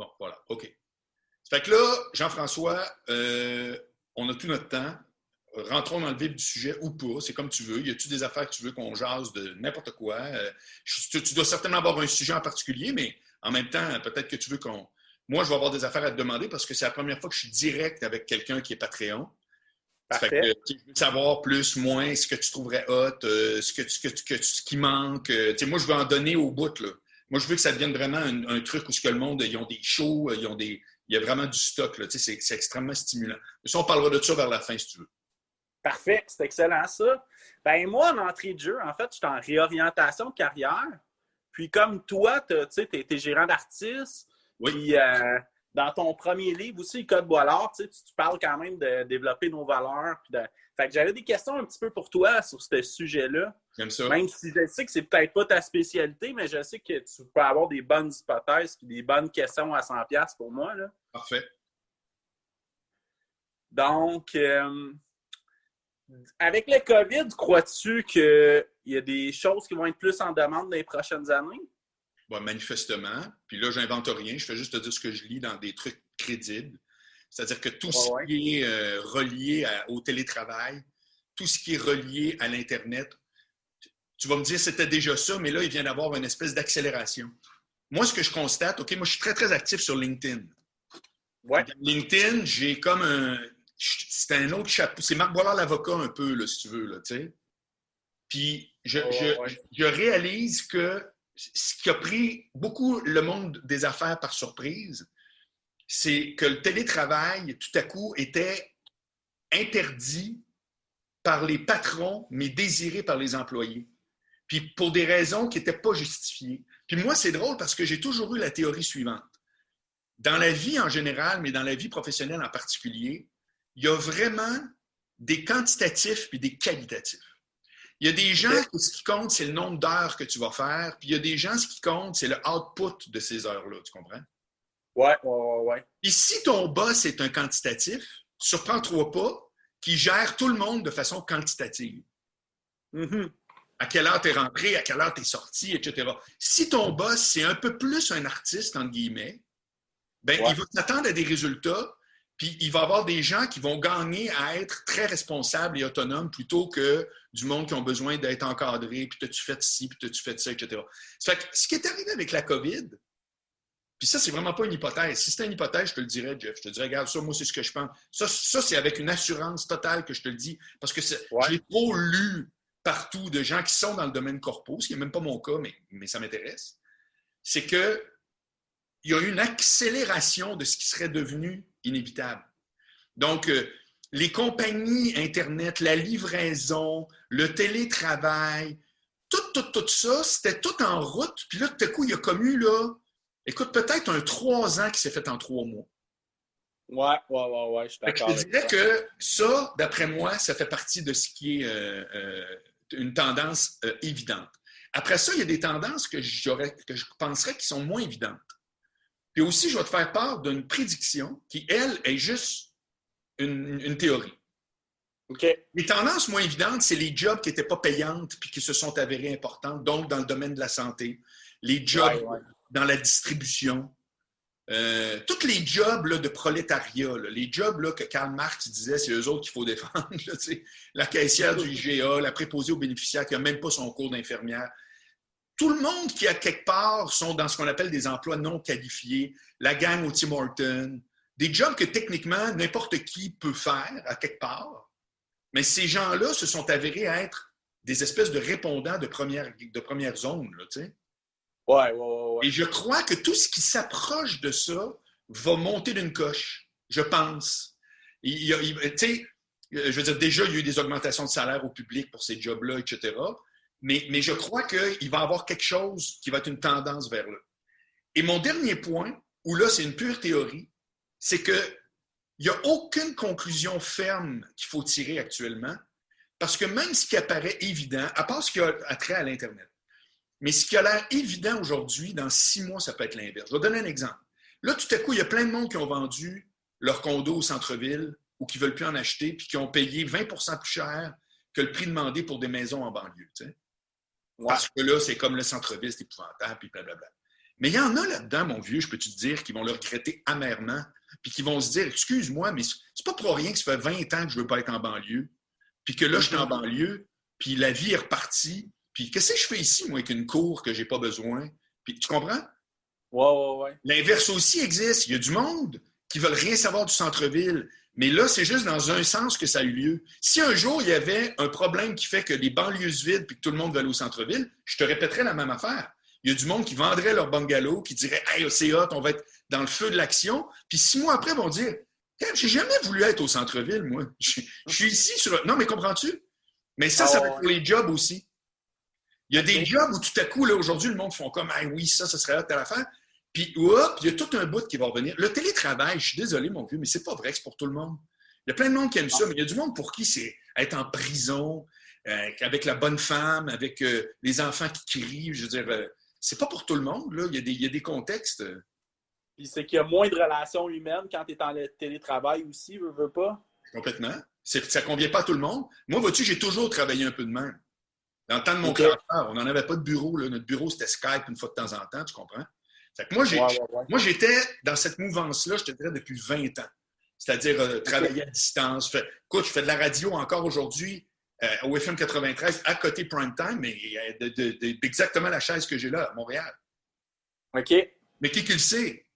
Bon, voilà, OK. Fait que là, Jean-François, on a tout notre temps. Rentrons dans le vif du sujet ou pas, c'est comme tu veux. Y a-tu des affaires que tu veux qu'on jase de n'importe quoi? Tu dois certainement avoir un sujet en particulier, mais en même temps, peut-être que tu veux qu'on... Moi, je vais avoir des affaires à te demander parce que c'est la première fois que je suis direct avec quelqu'un qui est Patreon. Ça fait que Parfait. je veux savoir plus, moins, ce que tu trouverais hot, ce qui manque. Moi, je veux en donner au bout, là. Moi, je veux que ça devienne vraiment un truc où ce que le monde, ils ont des shows, il y a vraiment du stock, là. C'est extrêmement stimulant. Mais ça, on parlera de ça vers la fin, si tu veux. Parfait, c'est excellent ça. Ben moi, en entrée de jeu, en fait, je suis en réorientation de carrière. Puis comme toi, tu es gérant d'artiste. Oui. Puis dans ton premier livre aussi, Code Boilard, tu parles quand même de développer nos valeurs. Fait que j'avais des questions un petit peu pour toi sur ce sujet-là. J'aime ça. Même si je sais que c'est peut-être pas ta spécialité, mais je sais que tu peux avoir des bonnes hypothèses et des bonnes questions à 100$ pour moi, là. Parfait. Donc, avec le COVID, crois-tu qu'il y a des choses qui vont être plus en demande dans les prochaines années? Bon, manifestement. Puis là, j'invente rien. Je fais juste te dire ce que je lis dans des trucs crédibles. C'est-à-dire que tout ce qui est relié au télétravail, tout ce qui est relié à l'Internet, tu vas me dire c'était déjà ça, mais là, il vient d'avoir une espèce d'accélération. Moi, ce que je constate, OK, moi, je suis très, très actif sur LinkedIn. Ouais. Dans LinkedIn, j'ai comme un... C'est un autre chapeau. C'est Marc Boilard l'avocat un peu, là, si tu veux, là, tu sais. Puis, je réalise que ce qui a pris beaucoup le monde des affaires par surprise, c'est que le télétravail, tout à coup, était interdit par les patrons, mais désiré par les employés. Puis pour des raisons qui n'étaient pas justifiées. Puis moi, c'est drôle parce que j'ai toujours eu la théorie suivante. Dans la vie en général, mais dans la vie professionnelle en particulier, il y a vraiment des quantitatifs puis des qualitatifs. Il y a des gens, ce qui compte, c'est le nombre d'heures que tu vas faire, puis il y a des gens, ce qui compte, c'est le output de ces heures-là, tu comprends? Ouais. Et si ton boss est un quantitatif, surprends-toi pas qu'il gère tout le monde de façon quantitative. Mm-hmm. À quelle heure tu es rentré, à quelle heure tu es sorti, etc. Si ton boss, c'est un peu plus un artiste, entre guillemets, ben, il va s'attendre à des résultats, puis il va y avoir des gens qui vont gagner à être très responsables et autonomes plutôt que du monde qui ont besoin d'être encadrés, puis t'as-tu fait ci, puis t'as-tu fait ça, etc. Ça fait que ce qui est arrivé avec la COVID, puis ça, c'est vraiment pas une hypothèse. Si c'était une hypothèse, je te le dirais, Jeff. Je te dirais, regarde, ça, moi, c'est ce que je pense. Ça c'est avec une assurance totale que je te le dis, parce que je l'ai trop lu partout de gens qui sont dans le domaine corpo, ce qui n'est même pas mon cas, mais ça m'intéresse. C'est que il y a eu une accélération de ce qui serait devenu inévitable. Donc, les compagnies Internet, la livraison, le télétravail, tout ça, c'était tout en route. Puis là, tout à coup, il y a comme eu, là, écoute, peut-être un 3 ans qui s'est fait en 3 mois. Ouais, je suis d'accord. Je te dirais que ça, d'après moi, ça fait partie de ce qui est une tendance évidente. Après ça, il y a des tendances que je penserais qui sont moins évidentes. Puis aussi, je vais te faire part d'une prédiction qui, elle, est juste une théorie. OK. Les tendances moins évidentes, c'est les jobs qui n'étaient pas payantes puis qui se sont avérées importantes, donc dans le domaine de la santé, les jobs dans la distribution, tous les jobs là, de prolétariat, là, les jobs là, que Karl Marx disait, c'est eux autres qu'il faut défendre. Là, la caissière du IGA, la préposée aux bénéficiaires qui n'a même pas son cours d'infirmière. Tout le monde qui, à quelque part, sont dans ce qu'on appelle des emplois non qualifiés, la gang au Tim Hortons, des jobs que techniquement n'importe qui peut faire, à quelque part. Mais ces gens-là se sont avérés être des espèces de répondants de première zone, là, tu sais. Ouais. Et je crois que tout ce qui s'approche de ça va monter d'une coche, je pense. Tu sais, je veux dire, déjà, il y a eu des augmentations de salaire au public pour ces jobs-là, etc. Mais je crois qu'il va y avoir quelque chose qui va être une tendance vers là. Et mon dernier point, où là, c'est une pure théorie, c'est qu'il n'y a aucune conclusion ferme qu'il faut tirer actuellement, parce que même ce qui apparaît évident, à part ce qui a trait à l'Internet, mais ce qui a l'air évident aujourd'hui, dans 6 mois, ça peut être l'inverse. Je vais donner un exemple. Là, tout à coup, il y a plein de monde qui ont vendu leur condo au centre-ville ou qui ne veulent plus en acheter puis qui ont payé 20 plus cher que le prix demandé pour des maisons en banlieue. Tu sais? Parce que là, c'est comme le centre-ville, c'est épouvantable, puis blablabla. Mais il y en a là-dedans, mon vieux, je peux te dire, qui vont le regretter amèrement, puis qui vont se dire, excuse-moi, mais c'est pas pour rien que ça fait 20 ans que je veux pas être en banlieue, puis que là, je suis en banlieue, puis la vie est repartie, puis qu'est-ce que je fais ici, moi, avec une cour que j'ai pas besoin? Puis tu comprends? Ouais. L'inverse aussi existe. Il y a du monde qui veulent rien savoir du centre-ville. Mais là, c'est juste dans un sens que ça a eu lieu. Si un jour, il y avait un problème qui fait que les banlieues se vident et que tout le monde veut aller au centre-ville, je te répéterais la même affaire. Il y a du monde qui vendrait leur bungalow, qui dirait « Hey, c'est hot, on va être dans le feu de l'action. » Puis 6 mois après, ils vont dire « J'ai jamais voulu être au centre-ville, moi. Je suis ici sur... » Non, mais comprends-tu? Mais ça va être pour les jobs aussi. Il y a des jobs où tout à coup, là, aujourd'hui, le monde font comme « Ah oui, ça serait hot, telle affaire. » Puis, hop, il y a tout un bout qui va revenir. Le télétravail, je suis désolé, mon vieux, mais c'est pas vrai que c'est pour tout le monde. Il y a plein de monde qui aime ça, mais il y a du monde pour qui c'est être en prison, avec la bonne femme, avec les enfants qui crient. Je veux dire, c'est pas pour tout le monde, là. Il y a des contextes. Puis c'est qu'il y a moins de relations humaines quand tu es en télétravail aussi, veux pas? Complètement. Ça convient pas à tout le monde. Moi, vois-tu, j'ai toujours travaillé un peu de même. Dans le temps de mon grand-père, on n'en avait pas de bureau, là. Notre bureau, c'était Skype une fois de temps en temps, tu comprends? Fait que moi, j'étais dans cette mouvance-là, je te dirais, depuis 20 ans. C'est-à-dire travailler à distance. Écoute, je fais de la radio encore aujourd'hui au FM 93 à côté Prime Time, mais exactement la chaise que j'ai là à Montréal. OK. Mais qui le sait?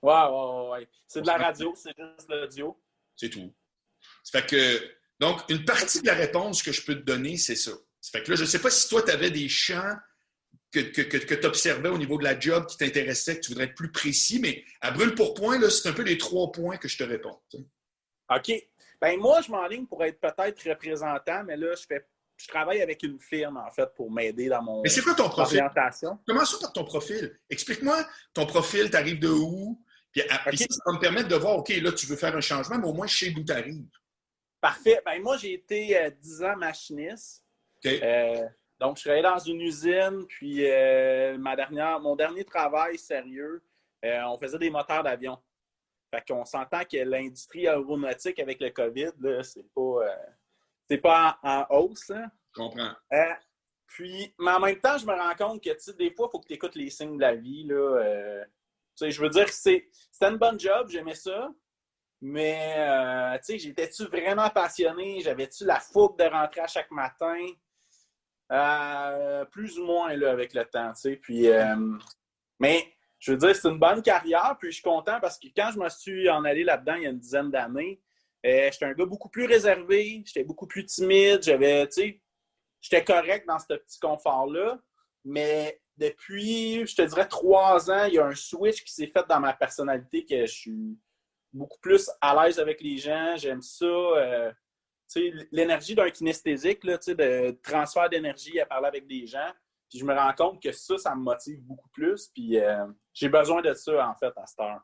Ouais. C'est de la radio, c'est juste l'audio. C'est tout. Ça fait que, donc, une partie de la réponse que je peux te donner, c'est ça. Ça fait que là, je ne sais pas si toi, tu avais des champs que tu observais au niveau de la job qui t'intéressait, que tu voudrais être plus précis, mais à brûle pour point, là, c'est un peu les 3 points que je te réponds. T'sais. OK. Ben moi, je m'enligne pour être peut-être représentant, mais là, je travaille avec une firme, en fait, pour m'aider dans mon Mais c'est quoi ton profil? orientation. Commençons par ton profil. Explique-moi ton profil, tu arrives de où? Puis ça va me permettre de voir, OK, là, tu veux faire un changement, mais au moins, je sais d'où tu arrives. Parfait. Ben moi, j'ai été 10 ans machiniste. OK. Donc, je travaillais dans une usine, puis mon dernier travail sérieux, on faisait des moteurs d'avion. Fait qu'on s'entend que l'industrie aéronautique avec le COVID, là, c'est pas en hausse. Là. Je comprends. Mais en même temps, je me rends compte que des fois, il faut que tu écoutes les signes de la vie. Là, je veux dire que c'était une bonne job, j'aimais ça. Mais j'étais-tu vraiment passionné? J'avais-tu la fougue de rentrer à chaque matin? Plus ou moins là, avec le temps, tu sais. Puis, mais je veux dire, c'est une bonne carrière, puis je suis content parce que quand je me suis en allé là-dedans il y a une dizaine d'années, j'étais un gars beaucoup plus réservé, j'étais beaucoup plus timide, j'étais correct dans ce petit confort-là, mais depuis, je te dirais, 3 ans, il y a un switch qui s'est fait dans ma personnalité que je suis beaucoup plus à l'aise avec les gens, j'aime ça. L'énergie d'un kinesthésique, là, de transfert d'énergie à parler avec des gens. Puis je me rends compte que ça me motive beaucoup plus. Puis j'ai besoin de ça, en fait, à cette heure.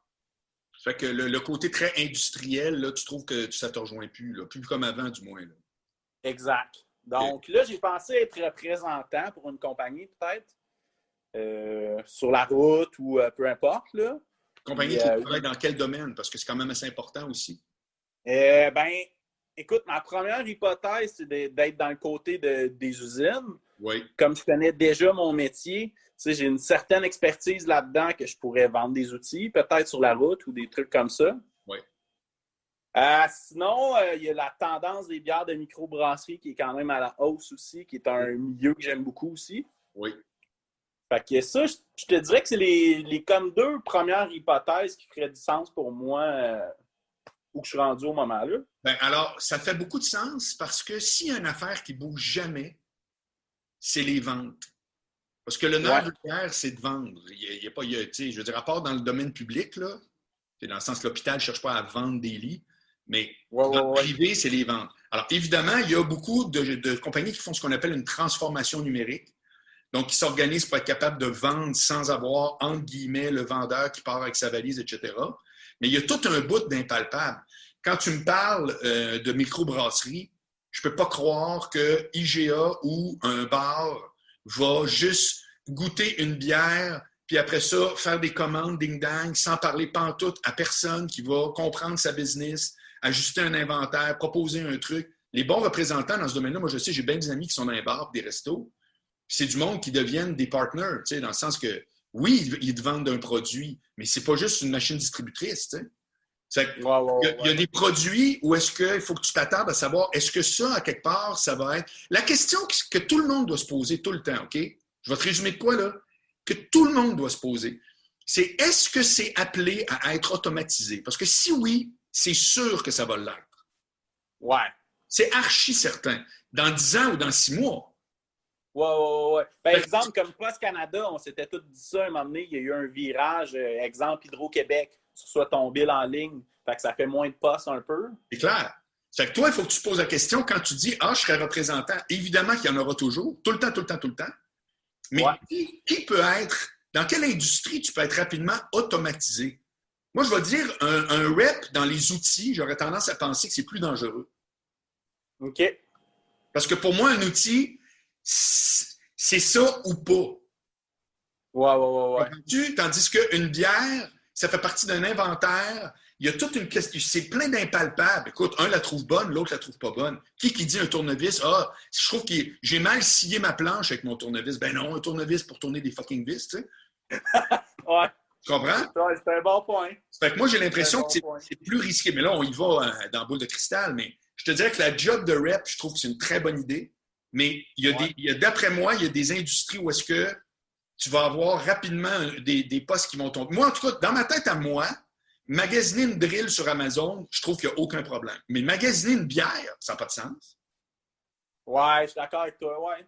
Ça fait que le côté très industriel, là, tu trouves que ça ne te rejoint plus, là, plus comme avant, du moins. Là. Exact. Donc là, j'ai pensé être représentant pour une compagnie, peut-être, sur la route ou peu importe. Là. Compagnie qui travaille dans quel domaine? Parce que c'est quand même assez important aussi. Écoute, ma première hypothèse, c'est d'être dans le côté des usines. Oui. Comme je connais déjà mon métier, j'ai une certaine expertise là-dedans que je pourrais vendre des outils, peut-être sur la route ou des trucs comme ça. Oui. Sinon, il y a la tendance des bières de microbrasserie qui est quand même à la hausse aussi, qui est un milieu que j'aime beaucoup aussi. Oui. Fait que ça, je te dirais que c'est les comme 2 premières hypothèses qui feraient du sens pour moi où je suis rendu au moment-là. Bien, alors, ça fait beaucoup de sens parce que s'il y a une affaire qui ne bouge jamais, c'est les ventes. Parce que le nerf de guerre, c'est de vendre. Il y a pas, je veux dire, à part dans le domaine public, là, dans le sens l'hôpital ne cherche pas à vendre des lits, mais dans le privé, c'est les ventes. Alors, évidemment, il y a beaucoup de compagnies qui font ce qu'on appelle une transformation numérique. Donc, qui s'organisent pour être capables de vendre sans avoir, entre guillemets, le vendeur qui part avec sa valise, etc. Mais il y a tout un bout d'impalpable. Quand tu me parles de microbrasserie, je ne peux pas croire que IGA ou un bar va juste goûter une bière, puis après ça, faire des commandes ding-dang, sans parler pantoute à personne qui va comprendre sa business, ajuster un inventaire, proposer un truc. Les bons représentants dans ce domaine-là, moi je sais, j'ai bien des amis qui sont dans les bars, des restos, c'est du monde qui deviennent des partners, tu sais, dans le sens que Oui, ils te vendent un produit, mais c'est pas juste une machine distributrice, tu sais. Il y a des produits où est-ce qu'il faut que tu t'attardes à savoir, est-ce que ça, à quelque part, ça va être... La question que tout le monde doit se poser tout le temps, OK? Je vais te résumer de quoi, là? Que tout le monde doit se poser. C'est est-ce que c'est appelé à être automatisé? Parce que si oui, c'est sûr que ça va l'être. Ouais. C'est archi certain. Dans 10 ans ou dans 6 mois. Ouais. Par exemple, comme Post Canada, on s'était tous dit ça, un moment donné, il y a eu un virage, exemple Hydro-Québec, tu reçois ton bill en ligne, fait que ça fait moins de postes un peu. C'est clair. Fait que toi, il faut que tu te poses la question quand tu dis « Ah, je serai représentant ». Évidemment qu'il y en aura toujours, tout le temps. Mais qui peut être, dans quelle industrie tu peux être rapidement automatisé? Moi, je vais dire, un rep dans les outils, j'aurais tendance à penser que c'est plus dangereux. OK. Parce que pour moi, un outil, c'est ça ou pas. Ouais. Tandis qu'une bière, ça fait partie d'un inventaire. Il y a toute une question. C'est plein d'impalpables. Écoute, un la trouve bonne, l'autre la trouve pas bonne. Qui dit un tournevis? Ah, je trouve que j'ai mal scié ma planche avec mon tournevis. Ben non, un tournevis pour tourner des fucking vis, tu sais. Ouais. Tu comprends? Ouais, c'est un bon point. Fait que moi, j'ai l'impression que c'est plus risqué. Mais là, on y va dans la boule de cristal. Mais je te dirais que la job de rep, je trouve que c'est une très bonne idée. Mais d'après moi, il y a des industries où est-ce que tu vas avoir rapidement des postes qui vont tomber. Moi, en tout cas, dans ma tête à moi, magasiner une drill sur Amazon, je trouve qu'il n'y a aucun problème. Mais magasiner une bière, ça n'a pas de sens. Ouais, je suis d'accord avec toi, ouais.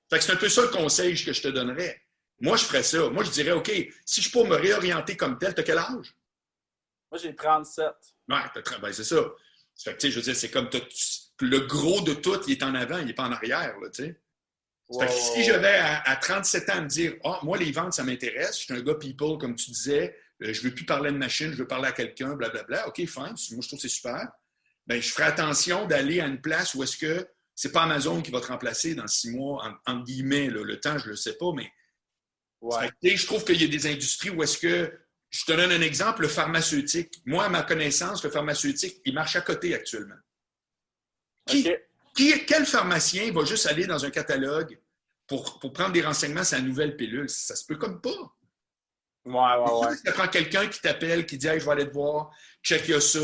Fait que c'est un peu ça le conseil que je te donnerais. Moi, je ferais ça. Moi, je dirais, OK, si je peux me réorienter comme tel, t'as quel âge? Moi, j'ai 37. Ouais, ben, c'est ça. Fait que, tu sais, je veux dire, c'est comme le gros de tout, il est en avant, il n'est pas en arrière, là, tu sais. Fait que si je vais à 37 ans me dire, ah, moi, les ventes, ça m'intéresse, je suis un gars people, comme tu disais, je ne veux plus parler de machine, je veux parler à quelqu'un, blablabla. OK, fine, moi, je trouve que c'est super. Bien, je ferai attention d'aller à une place où est-ce que c'est pas Amazon qui va te remplacer dans 6 mois, entre guillemets, là, le temps, je ne le sais pas, mais je trouve qu'il y a des industries où est-ce que, je te donne un exemple, le pharmaceutique. Moi, à ma connaissance, le pharmaceutique, il marche à côté actuellement. Quel pharmacien va juste aller dans un catalogue pour prendre des renseignements sur la nouvelle pilule? Ça se peut comme pas. Ouais. Ça prend quelqu'un qui t'appelle, qui dit hey, je vais aller te voir, check ça,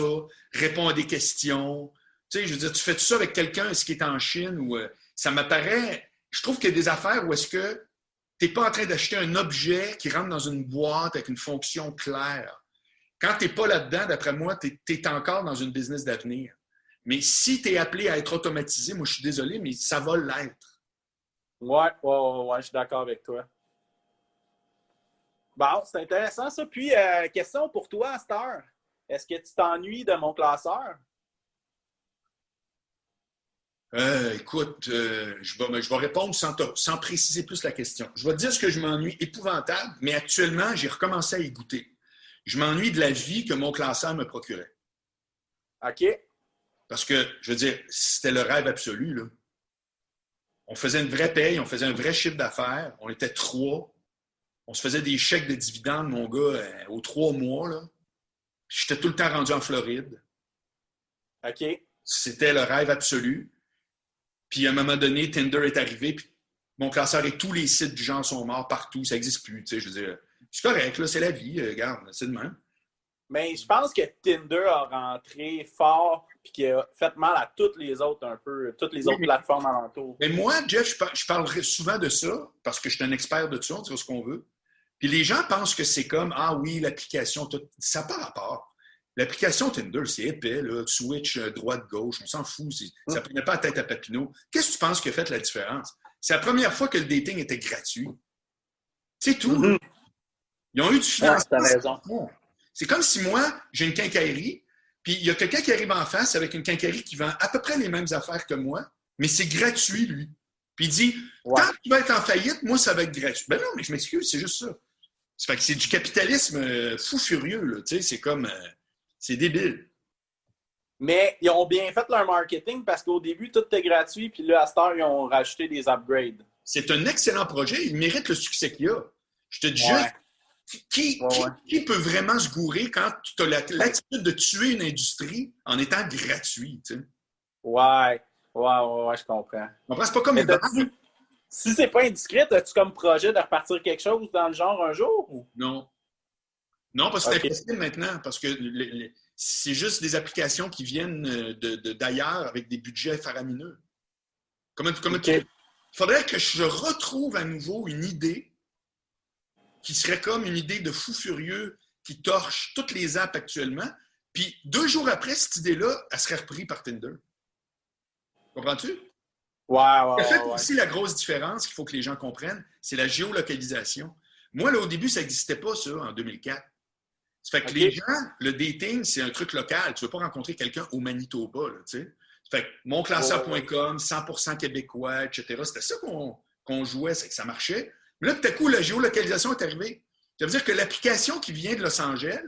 réponds à des questions. Tu sais, je veux dire, tu fais tout ça avec quelqu'un, est-ce qu'il est en Chine ou ça m'apparaît. Je trouve qu'il y a des affaires où est-ce que tu n'es pas en train d'acheter un objet qui rentre dans une boîte avec une fonction claire. Quand tu n'es pas là-dedans, d'après moi, tu es encore dans une business d'avenir. Mais si tu es appelé à être automatisé, moi, je suis désolé, mais ça va l'être. Ouais, je suis d'accord avec toi. Bon, c'est intéressant ça. Puis, question pour toi, Star. Est-ce que tu t'ennuies de mon classeur? Écoute, je vais répondre sans préciser plus la question. Je vais te dire ce que je m'ennuie épouvantable, mais actuellement, j'ai recommencé à y goûter. Je m'ennuie de la vie que mon classeur me procurait. OK. Parce que, je veux dire, c'était le rêve absolu, là. On faisait une vraie paye, on faisait un vrai chiffre d'affaires, on était 3. On se faisait des chèques de dividendes, mon gars, aux 3 mois, là. J'étais tout le temps rendu en Floride. OK. C'était le rêve absolu. Puis, à un moment donné, Tinder est arrivé, puis mon classeur et tous les sites du genre sont morts partout, ça n'existe plus, tu sais, je veux dire. C'est correct, là, c'est la vie, regarde, c'est de même. Mais je pense que Tinder a rentré fort puis qu'il a fait mal à toutes les autres un peu, toutes les autres plateformes alentours. Mais moi, Jeff, je parlerai souvent de ça parce que je suis un expert de ça, on dirait ce qu'on veut. Puis les gens pensent que c'est comme, ah oui, l'application, tout. Ça n'a pas rapport. L'application Tinder, c'est épais, là, switch droite-gauche, on s'en fout. Ça ne prenait pas la tête à Papineau. Qu'est-ce que tu penses qui a fait la différence? C'est la première fois que le dating était gratuit. C'est tout. Mm-hmm. Ils ont eu du financement. Ah, t'as raison. C'est comme si moi, j'ai une quincaillerie, puis il y a quelqu'un qui arrive en face avec une quincaillerie qui vend à peu près les mêmes affaires que moi, mais c'est gratuit, lui. Puis il dit, quand tu vas être en faillite, moi, ça va être gratuit. Ben non, mais je m'excuse, c'est juste ça. Ça fait que c'est du capitalisme fou furieux, là. Tu sais, c'est comme... c'est débile. Mais ils ont bien fait leur marketing parce qu'au début, tout était gratuit, puis là, à cette heure, ils ont rajouté des upgrades. C'est un excellent projet. Il mérite le succès qu'il a. Je te dis juste, qui peut vraiment se gourer quand tu as l'attitude de tuer une industrie en étant gratuit, tu sais? Ouais, je comprends. C'est pas comme Uber. Si c'est pas indiscret, as-tu comme projet de repartir quelque chose dans le genre un jour? Ou? Non. Non, parce que c'est OK. impossible maintenant, parce que c'est juste des applications qui viennent d'ailleurs avec des budgets faramineux. OK. Il faudrait que je retrouve à nouveau une idée qui serait comme une idée de fou furieux qui torche toutes les apps actuellement, puis 2 jours après, cette idée-là, elle serait reprise par Tinder. Comprends-tu? Ouais, En fait, ouais. aussi, la grosse différence qu'il faut que les gens comprennent, c'est la géolocalisation. Moi, là, au début, ça n'existait pas, ça, en 2004. Ça fait que les gens, le dating, c'est un truc local. Tu ne veux pas rencontrer quelqu'un au Manitoba, là, tu sais. Ça fait que monclasseur.com, 100% québécois, etc. C'était ça qu'on jouait, c'est que ça marchait. Mais là, tout à coup, la géolocalisation est arrivée. Ça veut dire que l'application qui vient de Los Angeles,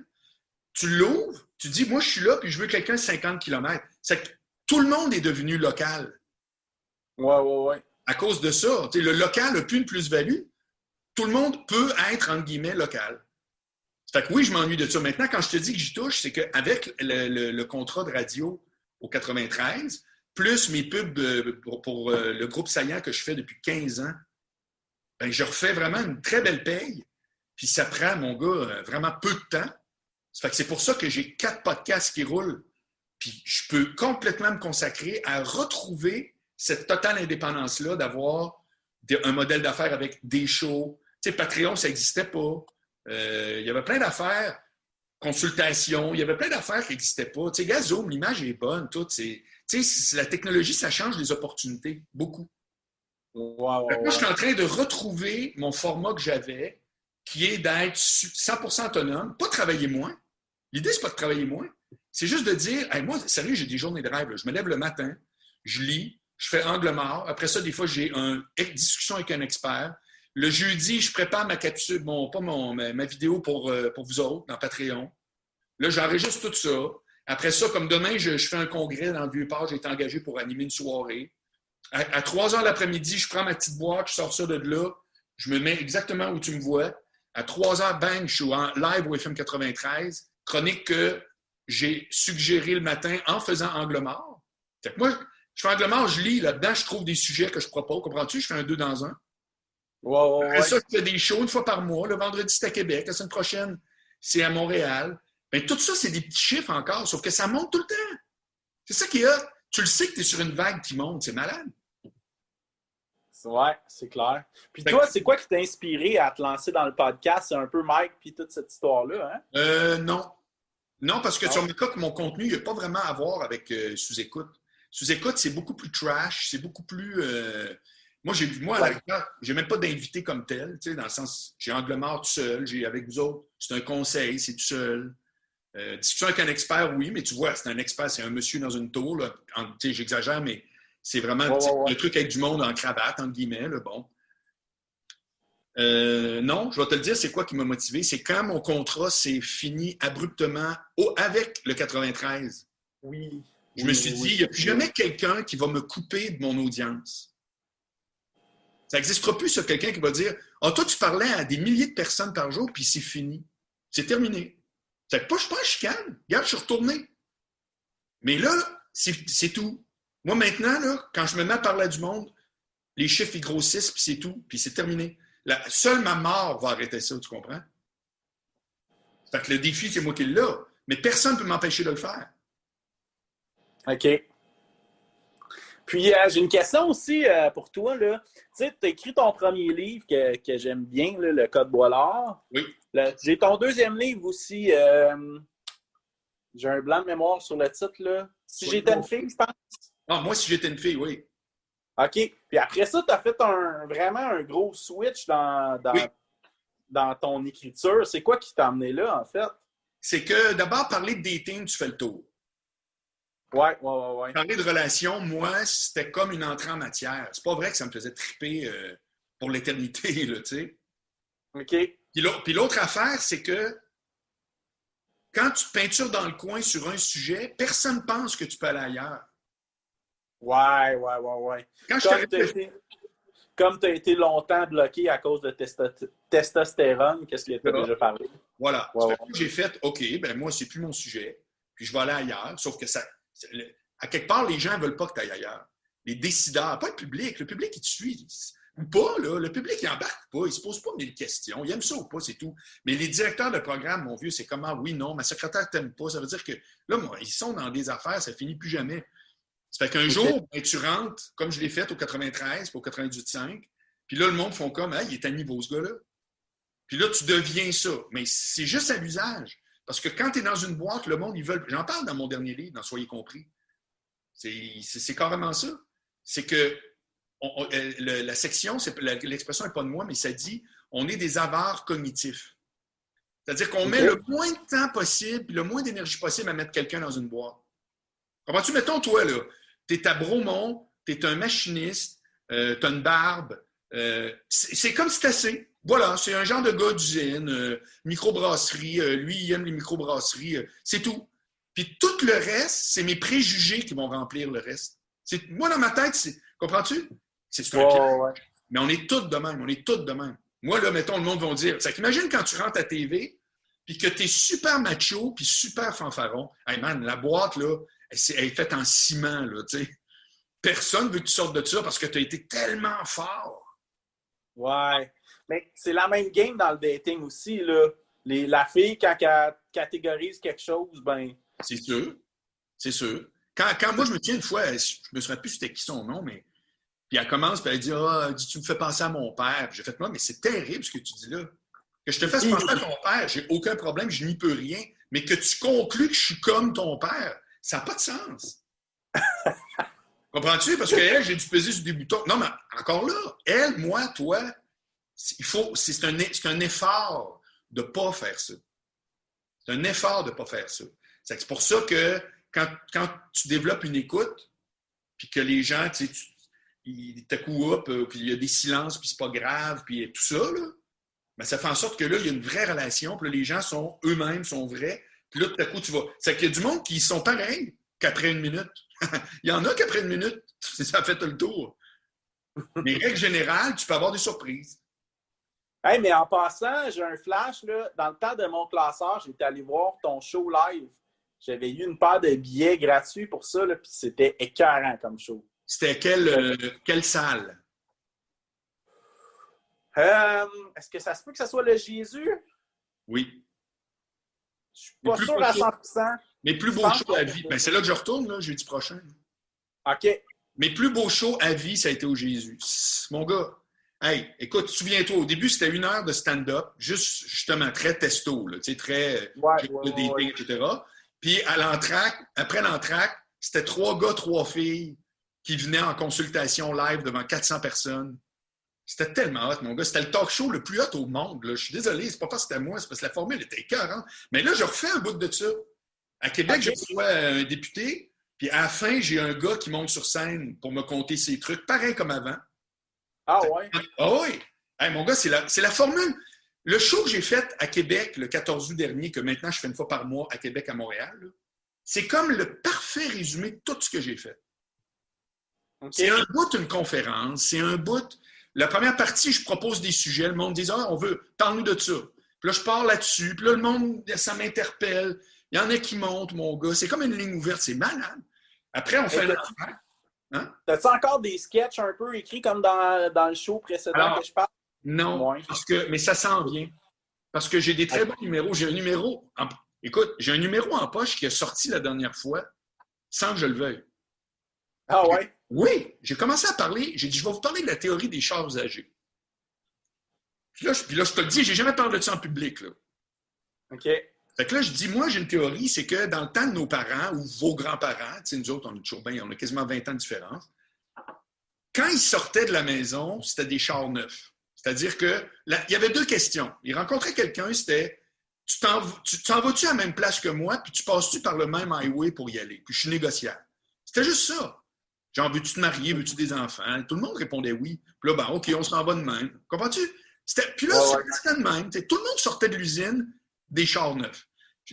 tu l'ouvres, tu dis, moi, je suis là, puis je veux quelqu'un de 50 km. C'est que tout le monde est devenu local. Ouais. À cause de ça, le local n'a plus une plus-value. Tout le monde peut être, entre guillemets, local. Fait que oui, je m'ennuie de ça. Maintenant, quand je te dis que j'y touche, c'est qu'avec le contrat de radio au 93, plus mes pubs pour le groupe Saillant que je fais depuis 15 ans, ben, je refais vraiment une très belle paye. Puis ça prend, mon gars, vraiment peu de temps. Ça fait que c'est pour ça que j'ai 4 podcasts qui roulent. Puis je peux complètement me consacrer à retrouver cette totale indépendance-là d'avoir un modèle d'affaires avec des shows. Tu sais, Patreon, ça n'existait pas. Il y avait plein d'affaires, consultations, il y avait plein d'affaires qui n'existaient pas. Tu sais, gars, Zoom, l'image est bonne, tout. Tu sais, la technologie, ça change les opportunités, beaucoup. Moi, je suis en train de retrouver mon format que j'avais, qui est d'être 100% autonome, pas travailler moins. L'idée, c'est pas de travailler moins. C'est juste de dire, hey, moi, sérieux, j'ai des journées de rêve. Là. Je me lève le matin, je lis, je fais angle mort. Après ça, des fois, j'ai une discussion avec un expert. Le jeudi, je prépare ma capsule, ma vidéo pour vous autres, dans Patreon. Là, j'enregistre tout ça. Après ça, comme demain, je fais un congrès dans le Vieux-Port, j'ai été engagé pour animer une soirée. À 3 heures l'après-midi, je prends ma petite boîte, je sors ça de là, je me mets exactement où tu me vois. À 3 heures, bang, je suis en live au FM 93, chronique que j'ai suggéré le matin en faisant angle mort. Fait que moi, je fais angle mort, je lis, là-dedans, je trouve des sujets que je propose. Comprends-tu? Je fais un 2 dans 1. Après ça, je fais des shows une fois par mois. Le vendredi, c'est à Québec. La semaine prochaine, c'est à Montréal. Bien, tout ça, c'est des petits chiffres encore, sauf que ça monte tout le temps. C'est ça qu'il y a. Tu le sais que tu es sur une vague qui monte. C'est malade. Ouais, c'est clair. Puis toi, c'est quoi qui t'a inspiré à te lancer dans le podcast? C'est un peu Mike puis toute cette histoire-là, hein? Non. Non, parce que tu remarqueras que mon contenu, il n'a pas vraiment à voir avec sous-écoute. Sous-écoute, c'est beaucoup plus trash, c'est beaucoup plus... Moi, à la rigueur, j'ai même pas d'invité comme tel, tu sais, dans le sens, j'ai angle mort tout seul, j'ai avec vous autres, c'est un conseil, c'est tout seul. Discussion avec un expert, oui, mais tu vois, c'est un expert, c'est un monsieur dans une tour, là, tu sais, j'exagère, mais c'est vraiment un truc avec du monde en cravate, entre guillemets, là, bon. Non, je vais te le dire, c'est quoi qui m'a motivé? C'est quand mon contrat s'est fini abruptement avec le 93. Oui. Je me suis dit, il n'y a plus jamais quelqu'un qui va me couper de mon audience. Ça n'existera plus, ça, quelqu'un qui va dire, ah, toi, tu parlais à des milliers de personnes par jour, puis c'est fini. C'est terminé. Ça fait que je suis pas en chicane. Regarde, je suis retourné. Mais là, c'est tout. Moi, maintenant, là, quand je me mets à parler à du monde, les chiffres, ils grossissent, puis c'est tout, puis c'est terminé. Seule ma mort va arrêter ça, tu comprends? Fait que le défi, c'est moi qui l'ai. Mais personne ne peut m'empêcher de le faire. OK. Puis, j'ai une question aussi pour toi. Tu sais, tu as écrit ton premier livre que j'aime bien, là, Le Code Boilard. Oui. J'ai ton deuxième livre aussi. J'ai un blanc de mémoire sur le titre. Là. Si j'étais une fille, je pense. Ah, moi, si j'étais une fille, oui. OK. Puis après ça, tu as fait vraiment un gros switch dans ton écriture. C'est quoi qui t'a amené là, en fait? C'est que d'abord, parler de dating, tu fais le tour. Ouais. Parler de relations, moi, c'était comme une entrée en matière. C'est pas vrai que ça me faisait triper pour l'éternité, là, tu sais. OK. Puis l'autre affaire, c'est que quand tu te peintures dans le coin sur un sujet, personne ne pense que tu peux aller ailleurs. Ouais. Quand Comme tu as été longtemps bloqué à cause de testostérone, qu'est-ce qu'il y a déjà parlé? Voilà. J'ai fait, OK, ben moi, c'est plus mon sujet, puis je vais aller ailleurs. Sauf que à quelque part, les gens ne veulent pas que tu ailles ailleurs. Les décideurs, pas le public. Le public, il te suit. ou pas, là, le public, il embarque pas, il se pose pas mille questions. Il aime ça ou pas, c'est tout. Mais les directeurs de programme, mon vieux, c'est comment, oui, non, ma secrétaire t'aime pas. Ça veut dire que, là, moi, ils sont dans des affaires, ça finit plus jamais. Ça fait qu'un jour, ben, tu rentres, comme je l'ai fait au 93 puis au 98.5, puis là, le monde font comme, hey, il est à niveau, ce gars-là. Puis là, tu deviens ça. Mais c'est juste à l'usage. Parce que quand tu es dans une boîte, le monde, ils veulent. J'en parle dans mon dernier livre, dans Soyez compris. C'est carrément ça. C'est que la section, l'expression n'est pas de moi, mais ça dit on est des avares cognitifs. C'est-à-dire qu'on met le moins de temps possible, le moins d'énergie possible à mettre quelqu'un dans une boîte. Comprends-tu? Mettons, toi, là, tu es à Bromont, tu es un machiniste, tu as une barbe. C'est comme si tu assez. Voilà, c'est un genre de gars d'usine, microbrasserie. Lui, il aime les microbrasseries. C'est tout. Puis tout le reste, c'est mes préjugés qui vont remplir le reste. Moi, dans ma tête, comprends-tu? C'est un piège. Ouais. Mais on est tous de même. On est tous de même. Moi, là, mettons, le monde va dire. C'est qu'imagine quand tu rentres à TV, puis que tu es super macho, puis super fanfaron. Hey man, la boîte, là, elle est faite en ciment, là, tu sais. Personne veut que tu sortes de ça parce que tu as été tellement fort. Ouais. Mais c'est la même game dans le dating aussi, là. La fille, quand elle catégorise quelque chose, ben... C'est sûr. C'est sûr. Quand moi, je me tiens une fois, je me souviens plus c'était qui son nom, mais... Puis elle commence, puis elle dit « Ah, tu me fais penser à mon père. » Puis j'ai fait « Moi, mais c'est terrible ce que tu dis là. Que je te fasse penser à ton père, j'ai aucun problème, je n'y peux rien. Mais que tu conclues que je suis comme ton père, ça n'a pas de sens. » Comprends-tu? Parce qu'elle, j'ai dû peser sur des boutons. Non, mais encore là, elle, moi, toi, c'est un effort de ne pas faire ça. C'est un effort de ne pas faire ça. C'est pour ça que quand tu développes une écoute, puis que les gens, tu sais, ils te coupent, puis il y a des silences, puis c'est pas grave, puis tout ça, là, ben, ça fait en sorte que là, il y a une vraie relation, puis là, les gens sont eux-mêmes, sont vrais, puis là, tout à coup, tu vas... C'est qu'il y a du monde qui sont pareils qu'après une minute. Il y en a qu'après une minute, ça fait tout le tour. Mais règle générale, tu peux avoir des surprises. Hey, mais en passant, j'ai un flash, là. Dans le temps de mon classeur, j'étais allé voir ton show live. J'avais eu une paire de billets gratuits pour ça, là, puis c'était écœurant comme show. C'était quelle salle? Est-ce que ça se peut que ce soit le Jésus? Oui. Je suis pas sûr à 100%. Mes plus beaux shows à vie. Ben, c'est là que je retourne, là, jeudi prochain. OK. Mes plus beaux shows à vie, ça a été au Jésus. Mon gars, hey, écoute, souviens-toi, au début, c'était 1 heure de stand-up, justement très testo, là, très dating, etc. Puis après l'entracte, c'était 3 gars, 3 filles qui venaient en consultation live devant 400 personnes. C'était tellement hot, mon gars. C'était le talk show le plus hot au monde. Là. Je suis désolé, c'est pas parce que c'était moi, c'est parce que la formule était écœurante. Mais là, je refais un bout de ça. À Québec, je reçois un député, puis à la fin, j'ai un gars qui monte sur scène pour me conter ses trucs, pareil comme avant. Ah ouais? Ah oui! Hey, mon gars, c'est la formule. Le show que j'ai fait à Québec le 14 août dernier, que maintenant je fais une fois par mois à Québec, à Montréal, là, c'est comme le parfait résumé de tout ce que j'ai fait. Okay. C'est un bout d'une conférence, c'est un bout... La première partie, je propose des sujets, le monde dit « Ah, on veut, parle-nous de ça. » Puis là, je parle là-dessus, puis là, le monde, ça m'interpelle. Il y en a qui montent, mon gars. C'est comme une ligne ouverte, c'est malade. Après, on fait l'affaire. Hein? T'as-tu encore des sketchs un peu écrits comme dans le show précédent? Alors, que je parle? Non, mais ça s'en vient. Parce que j'ai des très bons numéros. J'ai un numéro... Écoute, j'ai un numéro en poche qui est sorti la dernière fois sans que je le veuille. Ah ouais? Oui, j'ai commencé à parler. J'ai dit, je vais vous parler de la théorie des chars usagés. Puis là, je te le dis, j'ai jamais parlé de ça en public. Là. OK. Fait que là, je dis, moi, j'ai une théorie, c'est que dans le temps de nos parents ou vos grands-parents, tu sais, nous autres, on est toujours bien, on a quasiment 20 ans de différence, quand ils sortaient de la maison, c'était des chars neufs. C'est-à-dire que il y avait 2 questions. Ils rencontraient quelqu'un, c'était tu t'en vas-tu à la même place que moi, puis tu passes-tu par le même highway pour y aller? Puis je suis négociable. C'était juste ça. Genre, veux-tu te marier? Veux-tu des enfants? Tout le monde répondait oui. Puis là, ben, OK, on s'en va de même. Comprends-tu? Puis là, c'était de même. Tout le monde sortait de l'usine des chars neufs.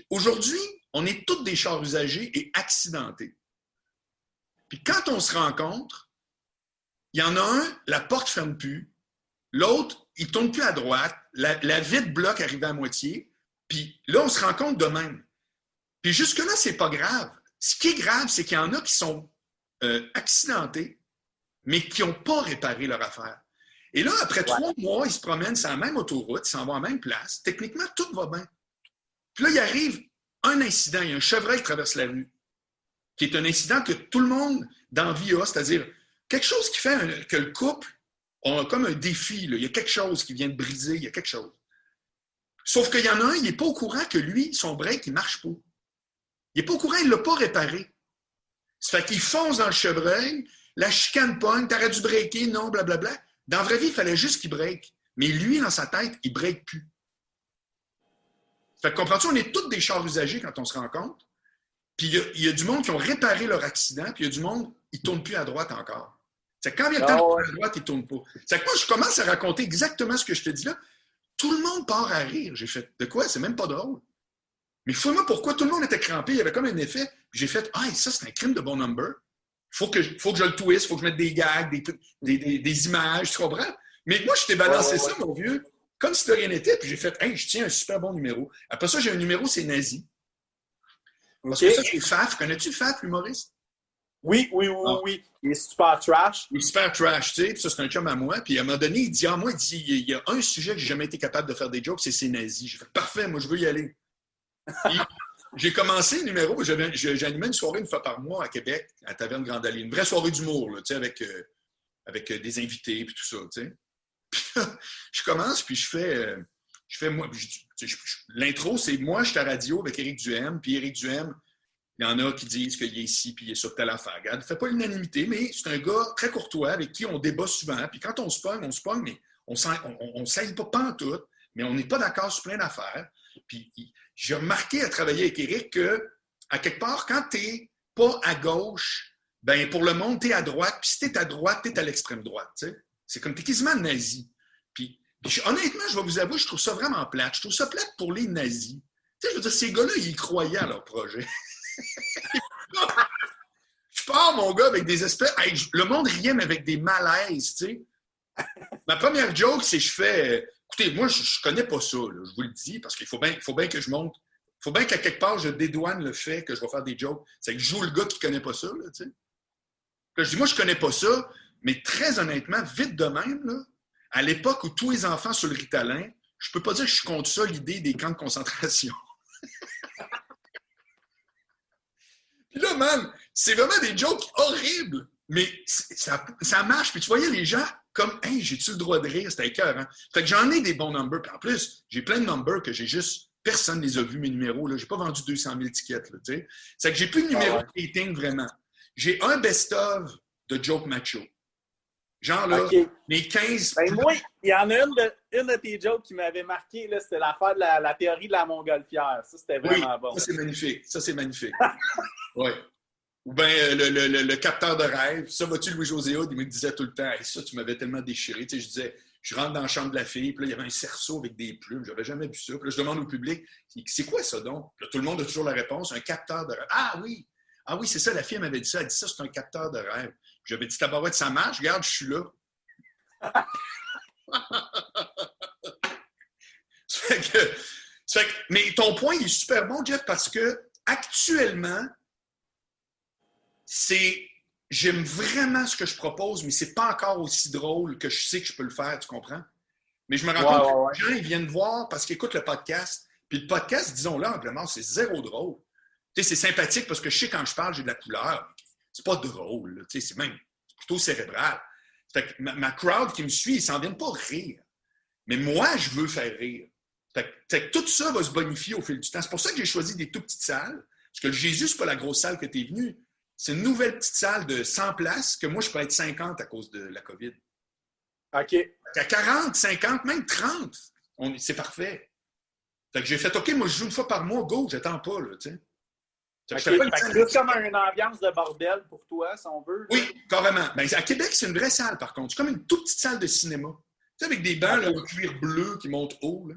Aujourd'hui, on est tous des chars usagés et accidentés. Puis quand on se rencontre, il y en a un, la porte ne ferme plus. L'autre, il ne tourne plus à droite. La vitre bloque arrivé à moitié. Puis là, on se rencontre de même. Puis jusque-là, c'est pas grave. Ce qui est grave, c'est qu'il y en a qui sont accidentés, mais qui n'ont pas réparé leur affaire. Et là, après Ouais. 3 mois, ils se promènent sur la même autoroute, ils s'en vont à la même place. Techniquement, tout va bien. Puis là, il arrive un incident. Il y a un chevreuil qui traverse la rue, qui est un incident que tout le monde dans la vie a, c'est-à-dire quelque chose qui fait que le couple a comme un défi. Là. Il y a quelque chose qui vient de briser, il y a quelque chose. Sauf qu'il y en a un, il n'est pas au courant que lui, son break, il ne marche pas. Il n'est pas au courant, il ne l'a pas réparé. Ça fait qu'il fonce dans le chevreuil, la chicane pogne, t'aurais dû breaker, non, blablabla. Dans la vraie vie, il fallait juste qu'il break. Mais lui, dans sa tête, il ne break plus. Fait que comprends-tu, on est tous des chars usagés quand on se rend compte. Puis il y a du monde qui ont réparé leur accident, puis il y a du monde, ils ne tournent plus à droite encore. C'est quand il y a le temps de tourner à droite, ils ne tournent pas. C'est que moi, je commence à raconter exactement ce que je te dis là. Tout le monde part à rire. J'ai fait, de quoi? C'est même pas drôle. Mais fous-moi pourquoi tout le monde était crampé. Il y avait comme un effet. J'ai fait, ah, ça, c'est un crime de bon number. Faut que je le twist, faut que je mette des gags, des images, tu comprends? Mais moi, je t'ai balancé ça, mon vieux, comme si de rien n'était, puis j'ai fait, hey, je tiens un super bon numéro. Après ça, j'ai un numéro, c'est Nazi. Parce que ça, c'est Faf. Connais-tu Faf, l'humoriste? Oui. Il est super trash. Il est super trash, tu sais, puis ça, c'est un chum à moi. Puis à un moment donné, il dit, il y a un sujet que j'ai jamais été capable de faire des jokes, c'est nazis. J'ai fait, parfait, moi, je veux y aller. Puis, j'ai commencé le numéro, j'animais une soirée une fois par mois à Québec, à Taverne Grande Allée. Une vraie soirée d'humour, là, tu sais, avec des invités, puis tout ça, tu sais. Puis là, je commence, puis je fais moi, l'intro, c'est moi, je suis à la radio avec Éric Duhem, puis Éric Duhem, il y en a qui disent qu'il est ici, puis il est sur telle affaire. Regarde, il ne fait pas l'unanimité, mais c'est un gars très courtois avec qui on débat souvent. Puis quand on se pogne, mais on ne s'aille pas pantoute, mais on n'est pas d'accord sur plein d'affaires. Puis j'ai remarqué à travailler avec Éric que, à quelque part, quand tu n'es pas à gauche, ben pour le monde, tu es à droite. Puis si tu es à droite, tu es à l'extrême droite. T'sais. C'est comme tu es quasiment nazi. Puis honnêtement, je vais vous avouer, je trouve ça vraiment plate. Je trouve ça plate pour les nazis. Tu sais, je veux dire, ces gars-là, ils croyaient à leur projet. Je pars, mon gars, avec des espèces. Hey, le monde riait, mais avec des malaises, tu sais. Ma première joke, c'est je fais. Écoutez, moi, je connais pas ça, là, je vous le dis, parce qu'il faut bien que je monte. Il faut bien qu'à quelque part, je dédouane le fait que je vais faire des jokes. C'est que je joue le gars qui connaît pas ça, là, tu sais. Là, je dis, moi, je connais pas ça, mais très honnêtement, vite de même, là, à l'époque où tous les enfants sur le Ritalin, je peux pas dire que je suis contre ça, l'idée des camps de concentration. Puis là, man, c'est vraiment des jokes horribles, mais ça marche. Puis tu voyais les gens comme, hey, j'ai-tu le droit de rire? C'était écœurant. Fait que j'en ai des bons numbers. Puis en plus, j'ai plein de numbers que j'ai juste, personne ne les a vus, mes numéros. Là. J'ai pas vendu 200 000 tickets. Là, tu sais. C'est que j'ai plus de numéro de rating vraiment. J'ai un best-of de joke macho. Genre là, les 15. Ben, moi, il y en a une de tes jokes qui m'avait marqué, là, c'était l'affaire de la théorie de la montgolfière. Ça, c'était vraiment bon. Ça, c'est magnifique. Ça, c'est magnifique. Oui. Ou bien le capteur de rêve. Ça, vois-tu, Louis-José Hood, il me disait tout le temps, hey, ça, tu m'avais tellement déchiré. Tu sais, je disais, je rentre dans la chambre de la fille, puis là, il y avait un cerceau avec des plumes. J'avais jamais vu ça. Puis là, je demande au public, c'est quoi ça donc? Puis là, tout le monde a toujours la réponse, un capteur de rêve. Ah oui, c'est ça, la fille m'avait dit ça. Elle dit ça, c'est un capteur de rêve. J'avais dit, tabarouette, ça marche, regarde, je suis là. Mais ton point, il est super bon, Jeff, parce que actuellement, j'aime vraiment ce que je propose, mais c'est pas encore aussi drôle que je sais que je peux le faire, tu comprends? Mais je me rends compte que les gens, ils viennent voir parce qu'ils écoutent le podcast. Puis le podcast, disons-le amplement, c'est zéro drôle. Tu sais, c'est sympathique parce que je sais quand je parle, j'ai de la couleur. C'est pas drôle, tu sais, c'est plutôt cérébral. Fait que ma crowd qui me suit, ils s'en viennent pas rire. Mais moi, je veux faire rire. Fait que tout ça va se bonifier au fil du temps. C'est pour ça que j'ai choisi des tout petites salles. Parce que le Jésus, c'est pas la grosse salle que tu es venu. C'est une nouvelle petite salle de 100 places que moi, je peux être 50 à cause de la COVID. OK. À 40, 50, même 30, c'est parfait. Fait que j'ai fait, OK, moi, je joue une fois par mois, go, j'attends pas, là, tu sais. C'est plus comme une ambiance de bordel pour toi, si on veut. Oui, carrément. Ben, à Québec, c'est une vraie salle, par contre. C'est comme une toute petite salle de cinéma. Tu sais, avec des bancs là, en cuir bleu qui montent haut. Là.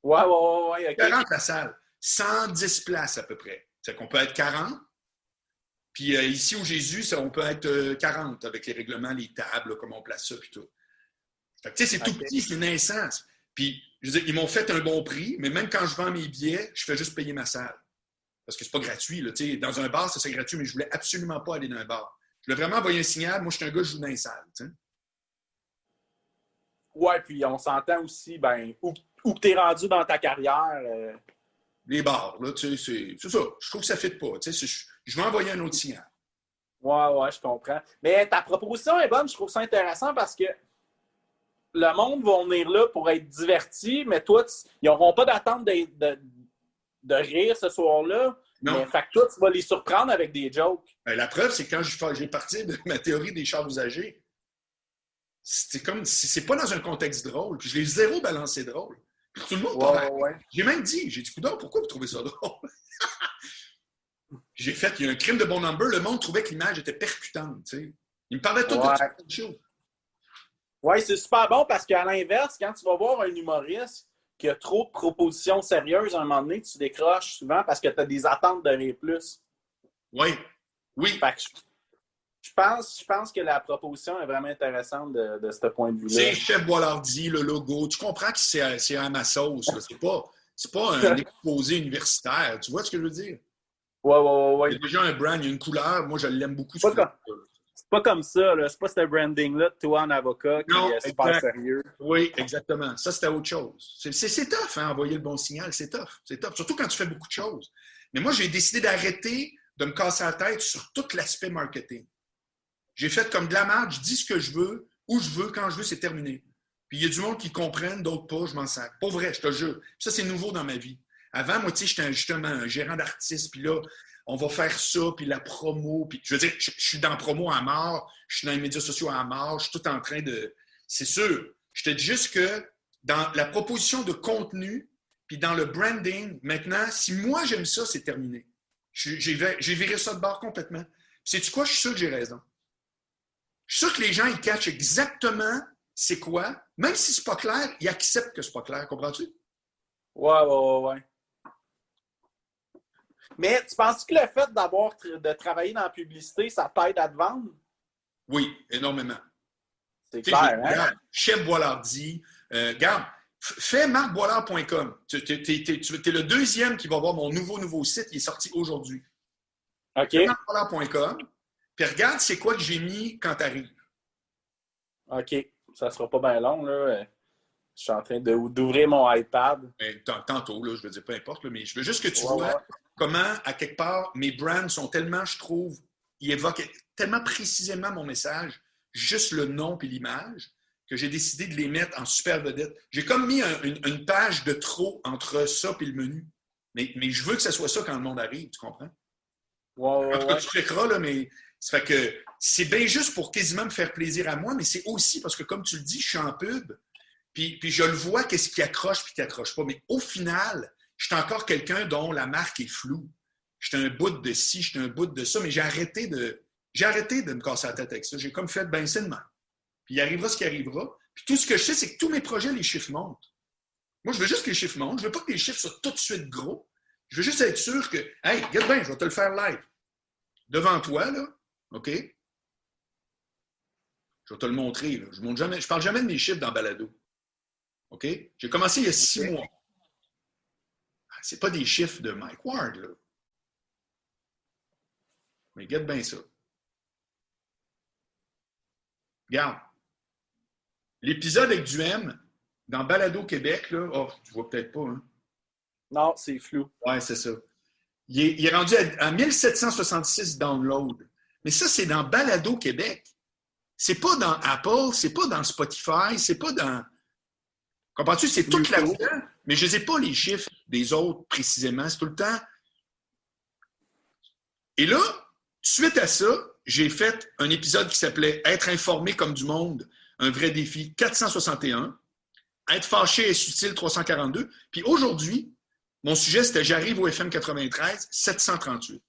Ouais. Okay. 40 la salle. 110 places à peu près. C'est qu'on peut être 40. Puis ici, au Jésus, on peut être 40 avec les règlements, les tables, là, comment on place ça, puis tout. Fait que, tu sais, c'est tout petit, c'est naissant. Puis, je veux dire, ils m'ont fait un bon prix, mais même quand je vends mes billets, je fais juste payer ma salle. Parce que c'est pas gratuit. Là. Dans un bar, ça c'est gratuit, mais je voulais absolument pas aller dans un bar. Je voulais vraiment envoyer un signal. Moi, je suis un gars, je joue dans les salles. T'sais. Ouais, puis on s'entend aussi, ben, où tu es rendu dans ta carrière. Les bars, là, tu sais, c'est ça. Je trouve que ça ne fit pas. Tu sais, je vais envoyer un autre signal. Ouais, je comprends. Mais ta proposition est bonne, je trouve ça intéressant parce que le monde va venir là pour être diverti, mais toi, ils n'auront pas d'attente de rire ce soir-là. Non. Mais fait que toi, tu vas les surprendre avec des jokes. Ben, la preuve, c'est que quand j'ai parti de ma théorie des chars usagés, c'était comme, c'est pas dans un contexte drôle. Puis je l'ai zéro balancé drôle. Puis tout le monde Ouais. J'ai même dit, j'ai dit, coudonc, pourquoi vous trouvez ça drôle? J'ai fait, il y a un crime de bon number, le monde trouvait que l'image était percutante, tu sais. Il me parlait tout de choses. Oui, c'est super bon parce qu'à l'inverse, quand tu vas voir un humoriste qui a trop de propositions sérieuses, à un moment donné, tu décroches souvent parce que tu as des attentes de rire plus. Oui. Fait que je pense que la proposition est vraiment intéressante de ce point de vue-là. C'est Chef Boilardi, le logo. Tu comprends que c'est à ma sauce. C'est pas un exposé universitaire. Tu vois ce que je veux dire? Ouais. Il y a déjà un brand, il y a une couleur. Moi, je l'aime beaucoup. C'est pas comme ça, là. C'est pas ce branding-là de toi en avocat qui est super sérieux. Oui, exactement. Ça, c'était autre chose. C'est tough, hein, envoyer le bon signal. C'est tough. Surtout quand tu fais beaucoup de choses. Mais moi, j'ai décidé d'arrêter de me casser la tête sur tout l'aspect marketing. J'ai fait comme de la merde. Je dis ce que je veux, où je veux, quand je veux, c'est terminé. Puis il y a du monde qui comprennent, d'autres pas, je m'en sers. Pas vrai, je te jure. Puis ça, c'est nouveau dans ma vie. Avant, moi, tu sais, j'étais justement un gérant d'artiste, puis là, on va faire ça, puis la promo, puis je veux dire, je suis dans la promo à mort, je suis dans les médias sociaux à mort, je suis tout en train de... C'est sûr. Je te dis juste que dans la proposition de contenu, puis dans le branding, maintenant, si moi j'aime ça, c'est terminé. J'ai viré ça de bord complètement. Sais-tu quoi? Je suis sûr que j'ai raison. Je suis sûr que les gens, ils catchent exactement c'est quoi. Même si c'est pas clair, ils acceptent que c'est pas clair. Comprends-tu? Ouais. Mais tu penses que le fait de travailler dans la publicité, ça t'aide à te vendre? Oui, énormément. C'est clair, hein? Regarde, Chef Boilardi, regarde, fais marcboilard.com. Tu es le deuxième qui va voir mon nouveau site. Il est sorti aujourd'hui. OK. Fais marcboilard.com. Puis regarde c'est quoi que j'ai mis quand tu arrives. OK. Ça sera pas bien long, là. Je suis en train d'ouvrir mon iPad. Tantôt, là, je veux dire, peu importe, là, mais je veux juste que tu vois comment, à quelque part, mes brands sont tellement, je trouve, ils évoquent tellement précisément mon message, juste le nom et l'image, que j'ai décidé de les mettre en super vedette. J'ai comme mis une page de trop entre ça et le menu. Mais je veux que ce soit ça quand le monde arrive, tu comprends? En tout cas, tu checkeras, là, mais ça fait que c'est bien juste pour quasiment me faire plaisir à moi, mais c'est aussi parce que, comme tu le dis, je suis en pub, puis je le vois, qu'est-ce qui accroche puis qui accroche pas. Mais au final, je suis encore quelqu'un dont la marque est floue. J'étais un bout de ci, j'étais un bout de ça, mais j'ai arrêté de me casser la tête avec ça. J'ai comme fait, ben c'est demain. Puis il arrivera ce qui arrivera. Puis tout ce que je sais, c'est que tous mes projets, les chiffres montent. Moi, je veux juste que les chiffres montent. Je veux pas que les chiffres soient tout de suite gros. Je veux juste être sûr que, hey, regarde bien, je vais te le faire live. Devant toi, là, OK? Je vais te le montrer. Là. Je parle jamais de mes chiffres dans Balado. OK? J'ai commencé il y a 6 mois. C'est pas des chiffres de Mike Ward, là. Mais regarde bien ça. Regarde. L'épisode avec Duhem, dans Balado Québec, là, oh, tu vois peut-être pas, hein? Non, c'est flou. Ouais, c'est ça. Il est rendu à 1766 downloads. Mais ça, c'est dans Balado Québec. C'est pas dans Apple, c'est pas dans Spotify, c'est pas dans... Comprends-tu? C'est toute la vie, mais je ne sais pas les chiffres des autres précisément. C'est tout le temps. Et là, suite à ça, j'ai fait un épisode qui s'appelait « Être informé comme du monde, un vrai défi 461 »,« Être fâché est utile 342 ». Puis aujourd'hui, mon sujet, c'était « J'arrive au FM 93 738 ».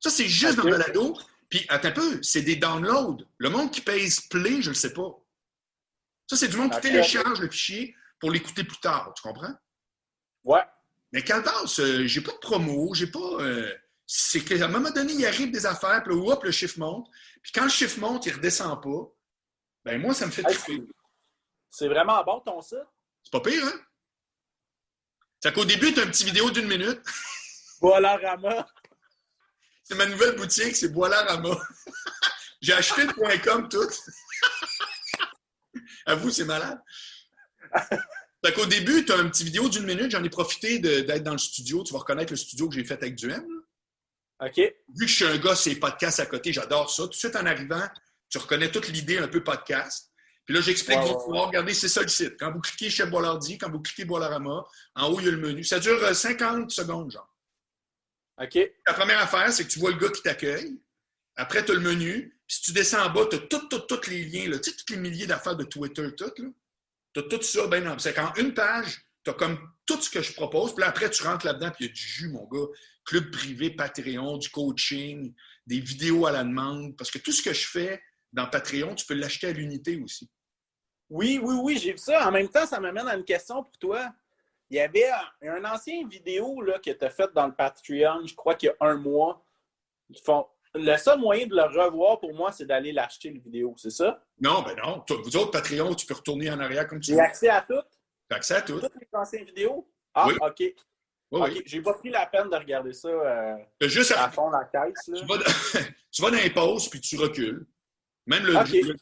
Ça, c'est juste dans le balado. Puis, attends un peu, c'est des downloads. Le monde qui pèse play, je ne le sais pas. Ça, c'est du monde qui télécharge le fichier pour l'écouter plus tard. Tu comprends? Ouais. Mais Caldas, j'ai pas de promo, j'ai pas... c'est qu'à un moment donné, il arrive des affaires, puis là, hop, le chiffre monte. Puis quand le chiffre monte, il redescend pas. Ben moi, ça me fait triper. C'est vraiment bon, ton site? C'est pas pire, hein? C'est qu'au début, tu as une petite vidéo d'1 minute. Boilarama. C'est ma nouvelle boutique, c'est Boilarama. J'ai acheté le .com tout. Avoue, c'est malade. Fait qu'au début, tu as un petit vidéo d'1 minute. J'en ai profité d'être dans le studio. Tu vas reconnaître le studio que j'ai fait avec Duhem. OK. Vu que je suis un gars, c'est podcast à côté, j'adore ça. Tout de suite en arrivant, tu reconnais toute l'idée un peu podcast. Puis là, j'explique que vous allez pouvoir regarder, c'est ça le site. Quand vous cliquez Chef Boilardi, quand vous cliquez Boilerama, en haut, il y a le menu. Ça dure 50 secondes, genre. OK. La première affaire, c'est que tu vois le gars qui t'accueille. Après, tu as le menu. Puis si tu descends en bas, tu as tous les liens, là. Tu sais, tous les milliers d'affaires de Twitter, tout, là. Tu as tout ça, ben non. C'est qu'en une page, tu as comme tout ce que je propose. Puis là, après, tu rentres là-dedans, puis il y a du jus, mon gars. Club privé, Patreon, du coaching, des vidéos à la demande. Parce que tout ce que je fais dans Patreon, tu peux l'acheter à l'unité aussi. Oui, j'ai vu ça. En même temps, ça m'amène à une question pour toi. Il y avait un ancien vidéo là, que tu as fait dans le Patreon, je crois qu'il y a 1 mois. Le seul moyen de le revoir pour moi, c'est d'aller l'acheter, le vidéo, c'est ça? Non, ben non. Vous autres, Patreon, tu peux retourner en arrière comme tu veux. J'ai accès à tout? T'as accès à tout. Toutes les anciennes vidéos? Ah, oui. OK. Oui, OK. oui. J'ai pas pris la peine de regarder ça juste à fond la caisse. Là. Tu vas dans les pauses, puis tu recules. Même le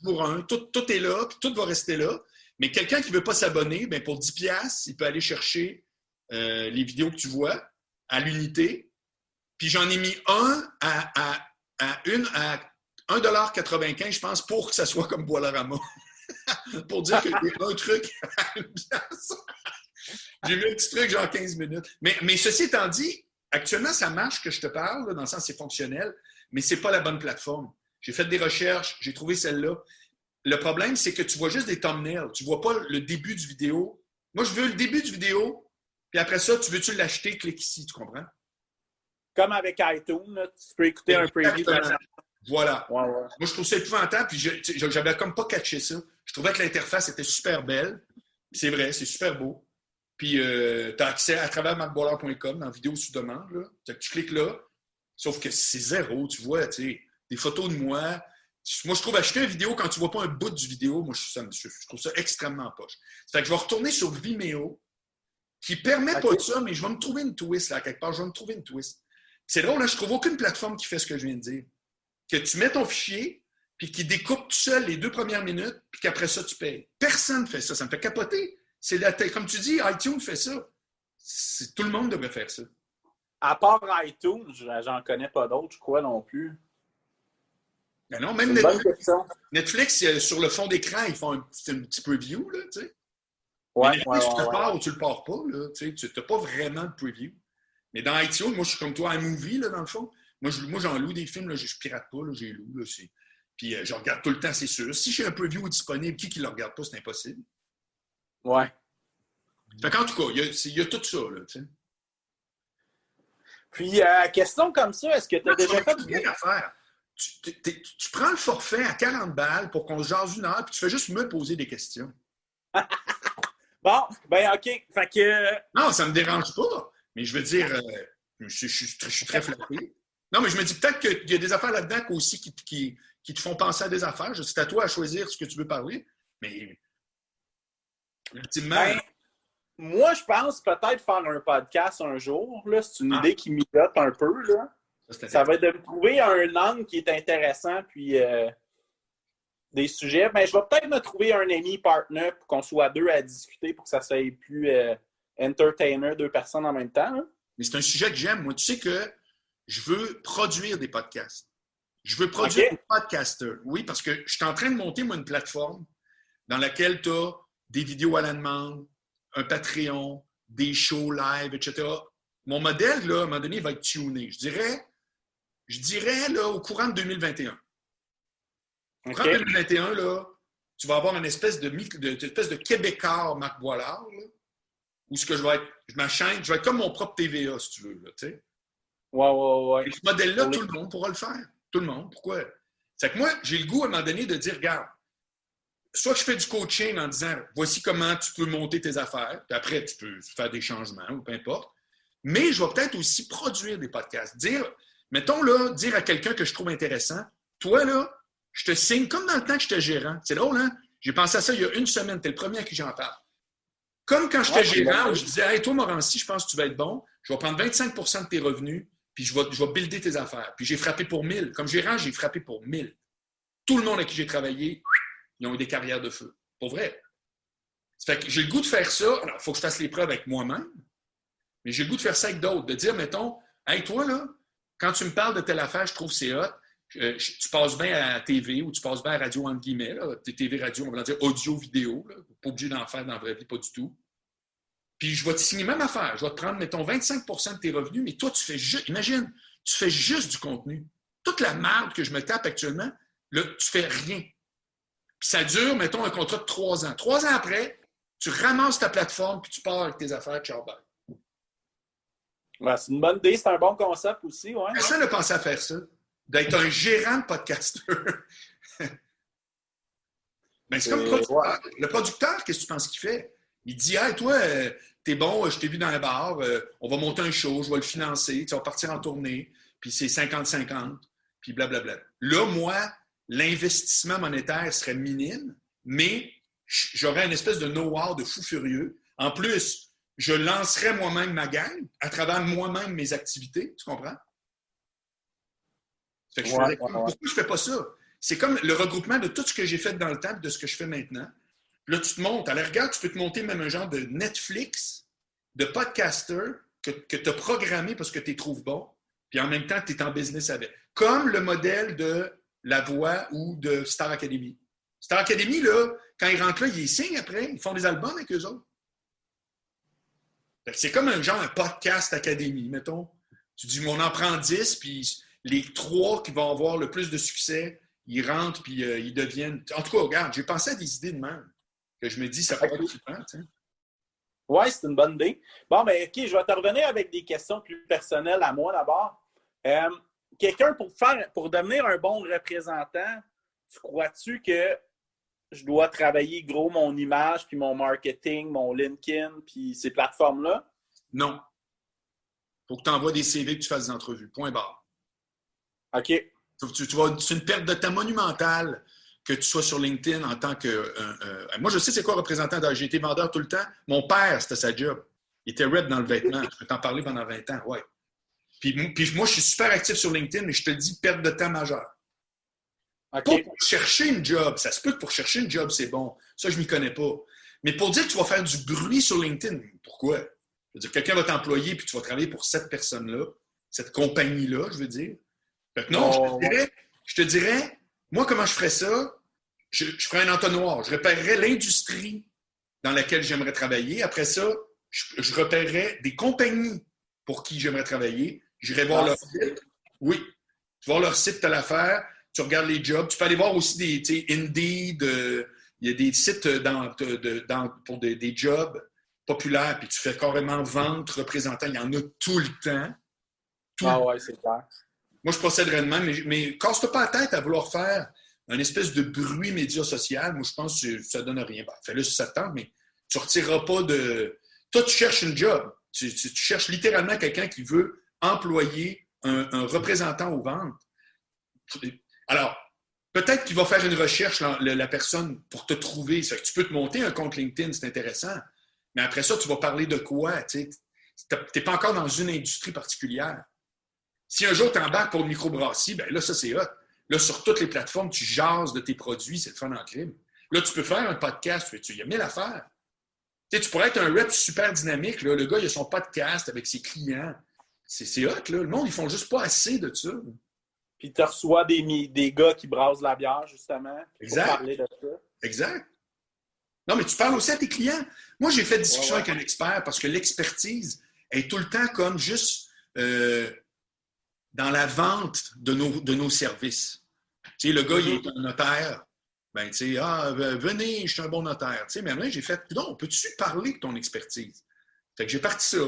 jour 1, tout est là, puis tout va rester là. Mais quelqu'un qui ne veut pas s'abonner, ben pour 10$, il peut aller chercher les vidéos que tu vois à l'unité. Puis j'en ai mis un à 1,95$, je pense, pour que ça soit comme Boilerama. Pour dire qu'il y a un truc à 1$. J'ai mis un petit truc genre 15 minutes. Mais ceci étant dit, actuellement, ça marche que je te parle, là, dans le sens c'est fonctionnel, mais ce n'est pas la bonne plateforme. J'ai fait des recherches, j'ai trouvé celle-là. Le problème, c'est que tu vois juste des thumbnails. Tu ne vois pas le début du vidéo. Moi, je veux le début du vidéo, puis après ça, veux-tu l'acheter? Clique ici, tu comprends? Comme avec iTunes, là, tu peux écouter un preview de la chaîne. Voilà. Ouais. Moi, je trouve ça épouvantable, puis j'avais comme pas catché ça. Je trouvais que l'interface était super belle. C'est vrai, c'est super beau. Puis, tu as accès à travers marcboiler.com dans vidéo sous demande. Là. Tu cliques là, sauf que c'est zéro, tu vois, tu sais, des photos de moi. Moi, je trouve acheter une vidéo quand tu vois pas un bout du vidéo, moi, je trouve ça extrêmement poche. Ça fait que je vais retourner sur Vimeo, qui permet pas de ça, mais je vais me trouver une twist, là, quelque part. Je vais me trouver une twist. C'est drôle, là, je trouve aucune plateforme qui fait ce que je viens de dire. Que tu mets ton fichier, puis qui découpe tout seul les 2 premières minutes, puis qu'après ça, tu payes. Personne ne fait ça. Ça me fait capoter. Comme tu dis, iTunes fait ça. Tout le monde devrait faire ça. À part iTunes, j'en connais pas d'autres, je crois, non plus. Ben non, même Netflix, sur le fond d'écran, ils font un petit preview, là, tu sais. Ouais, Netflix, tu le pars ou tu le pars pas, là, tu sais, n'as pas vraiment de preview. Mais dans iTunes, moi, je suis comme toi, iMovie, là, dans le fond. Moi, j'en loue des films, là, je pirate pas, là, j'ai loue, là, puis je regarde tout le temps, c'est sûr. Si j'ai un preview disponible, qui ne le regarde pas, c'est impossible. Ouais. Fait qu'en tout cas, il y a tout ça, là, tu sais. Puis, question comme ça, est-ce que tu as déjà fait... Rien à faire. Tu prends le forfait à 40$ pour qu'on se jase 1 heure, puis tu fais juste me poser des questions. Bon, ben OK. Fait que... Non, ça me dérange pas. Mais je veux dire, je suis très flatté. Non, mais je me dis peut-être qu'il y a des affaires là-dedans aussi qui te font penser à des affaires. C'est à toi à choisir ce que tu veux parler. Mais, ultimement... Ben, moi, je pense peut-être faire un podcast un jour. Là. C'est une idée qui mijote un peu. Là. Ça va être de trouver un angle qui est intéressant, puis des sujets. Ben, je vais peut-être me trouver un ami partner pour qu'on soit 2 à discuter pour que ça soit plus entertainer, 2 personnes en même temps. Hein. Mais c'est un sujet que j'aime. Moi, tu sais que je veux produire des podcasts. Je veux produire des podcasters. Oui, parce que je suis en train de monter, moi, une plateforme dans laquelle tu as des vidéos à la demande, un Patreon, des shows live, etc. Mon modèle, là, à un moment donné, va être tuné. Je dirais là, au courant de 2021. Au courant de 2021, là, tu vas avoir une espèce de Québécois Marc Boilard, là, où ce que je vais être, ma chaîne, je vais être comme mon propre TVA, si tu veux. Là, tu sais. Ouais. Et ce modèle-là, tout le monde pourra le faire. Tout le monde. Pourquoi? C'est que moi, j'ai le goût à un moment donné de dire, regarde, soit je fais du coaching en disant, voici comment tu peux monter tes affaires, puis après, tu peux faire des changements ou peu importe. Mais je vais peut-être aussi produire des podcasts. Mettons là, dire à quelqu'un que je trouve intéressant, toi là, je te signe comme dans le temps que j'étais gérant. C'est drôle, hein? J'ai pensé à ça il y a 1 semaine. T'es le premier à qui j'en parle. Comme quand j'étais gérant, où je disais, hey, toi, Morancy, je pense que tu vas être bon. Je vais prendre 25% de tes revenus, puis je vais builder tes affaires. Puis j'ai frappé pour 1000. Comme gérant, j'ai frappé pour 1000. Tout le monde à qui j'ai travaillé, ils ont eu des carrières de feu. Pour vrai. Ça fait que j'ai le goût de faire ça. Alors, il faut que je fasse les preuves avec moi-même, mais j'ai le goût de faire ça avec d'autres. De dire, mettons, hey, toi, là, quand tu me parles de telle affaire, je trouve que c'est hot. Tu passes bien à la TV ou tu passes bien à la radio, entre guillemets. Là. TV, radio, on va dire audio, vidéo. Là. Pas obligé d'en faire dans la vraie vie, pas du tout. Puis je vais te signer même affaire. Je vais te prendre, mettons, 25 de tes revenus, mais toi, tu fais juste, imagine, tu fais juste du contenu. Toute la merde que je me tape actuellement, là, tu fais rien. Puis ça dure, mettons, un contrat de 3 ans. 3 ans après, tu ramasses ta plateforme puis tu pars avec tes affaires, ciao, bye. Ouais, c'est une bonne idée, c'est un bon concept aussi. Ouais. Personne n'a pensé à faire ça. D'être un gérant de podcasteur. Ben, c'est comme le producteur. Le producteur, qu'est-ce que tu penses qu'il fait? Il dit, hey, toi, t'es bon, je t'ai vu dans un bar, on va monter un show, je vais le financer, tu vas partir en tournée, puis c'est 50-50, puis blablabla. Là, moi, l'investissement monétaire serait minime, mais j'aurais une espèce de know-how de fou furieux. En plus, je lancerais moi-même ma gang à travers moi-même mes activités, tu comprends? Fait que pourquoi je ne fais pas ça? C'est comme le regroupement de tout ce que j'ai fait dans le temps et de ce que je fais maintenant. Là, tu te montes. À la rigueur, tu peux te monter même un genre de Netflix, de podcaster que tu as programmé parce que tu les trouves bons, puis en même temps, tu es en business avec. Comme le modèle de La Voix ou de Star Academy. Star Academy, là, quand ils rentrent là, ils signent après, ils font des albums avec eux autres. C'est comme un genre un podcast académie, mettons. Tu dis, on en prend 10, puis les 3 qui vont avoir le plus de succès, ils rentrent, puis ils deviennent... En tout cas, regarde, j'ai pensé à des idées de même, que je me dis, ça pourrait être super, tu sais. Oui, c'est une bonne idée. Bon, mais OK, je vais te revenir avec des questions plus personnelles à moi d'abord. Quelqu'un, pour devenir un bon représentant, tu crois-tu que je dois travailler gros mon image, puis mon marketing, mon LinkedIn, puis ces plateformes-là? Non. Il faut que tu envoies des CV et que tu fasses des entrevues. Point barre. OK. C'est une perte de temps monumentale que tu sois sur LinkedIn en tant que... moi, je sais c'est quoi représentant. J'ai été vendeur tout le temps. Mon père, c'était sa job. Il était rep dans le vêtement. Je peux t'en parler pendant 20 ans, ouais. Puis moi, je suis super actif sur LinkedIn, mais je te dis perte de temps majeure. Okay. Pour chercher une job, ça se peut que pour chercher une job, c'est bon. Ça, je ne m'y connais pas. Mais pour dire que tu vas faire du bruit sur LinkedIn, pourquoi? Je veux dire, quelqu'un va t'employer puis tu vas travailler pour cette personne-là, cette compagnie-là, je veux dire. Fait que non, je te dirais, moi, comment je ferais ça? Je ferais un entonnoir. Je repérerais l'industrie dans laquelle j'aimerais travailler. Après ça, je repérerais des compagnies pour qui j'aimerais travailler. J'irais voir leur site. Oui. Tu vas voir leur site, tu as l'affaire. Tu regardes les jobs. Tu peux aller voir aussi des Indeed. Il y a des sites pour des jobs populaires. Puis tu fais carrément vente, représentant. Il y en a tout le temps. Ouais, c'est clair. Moi, je procéderais de même, mais casse-toi pas la tête à vouloir faire un espèce de bruit média social. Moi, je pense que ça donne rien. Ben, fais-le si ça te tente, mais tu ne retireras pas de... Toi, tu cherches une job. Tu cherches littéralement quelqu'un qui veut employer un représentant aux ventes. Alors, peut-être qu'il va faire une recherche, la personne, pour te trouver. Ça fait que tu peux te monter un compte LinkedIn, c'est intéressant. Mais après ça, tu vas parler de quoi? Tu n'es pas encore dans une industrie particulière. Si un jour tu embarques pour une microbrasserie, bien là, ça, c'est hot. Là, sur toutes les plateformes, tu jases de tes produits, c'est le fun en crime. Là, tu peux faire un podcast, il y a 1000 affaires. Tu pourrais être un rep super dynamique. Là. Le gars, il a son podcast avec ses clients. C'est hot, là. Le monde, ils font juste pas assez de ça. Puis tu reçois des gars qui brassent la bière, justement, pour parler de ça. Exact. Non, mais tu parles aussi à tes clients. Moi, j'ai fait discussion avec un expert parce que l'expertise est tout le temps comme juste dans la vente de nos services. Tu sais, le gars, il est un notaire. Ben, tu sais, venez, je suis un bon notaire. Tu sais, mais là, j'ai fait, non, peux-tu parler de ton expertise? Fait que j'ai parti ça.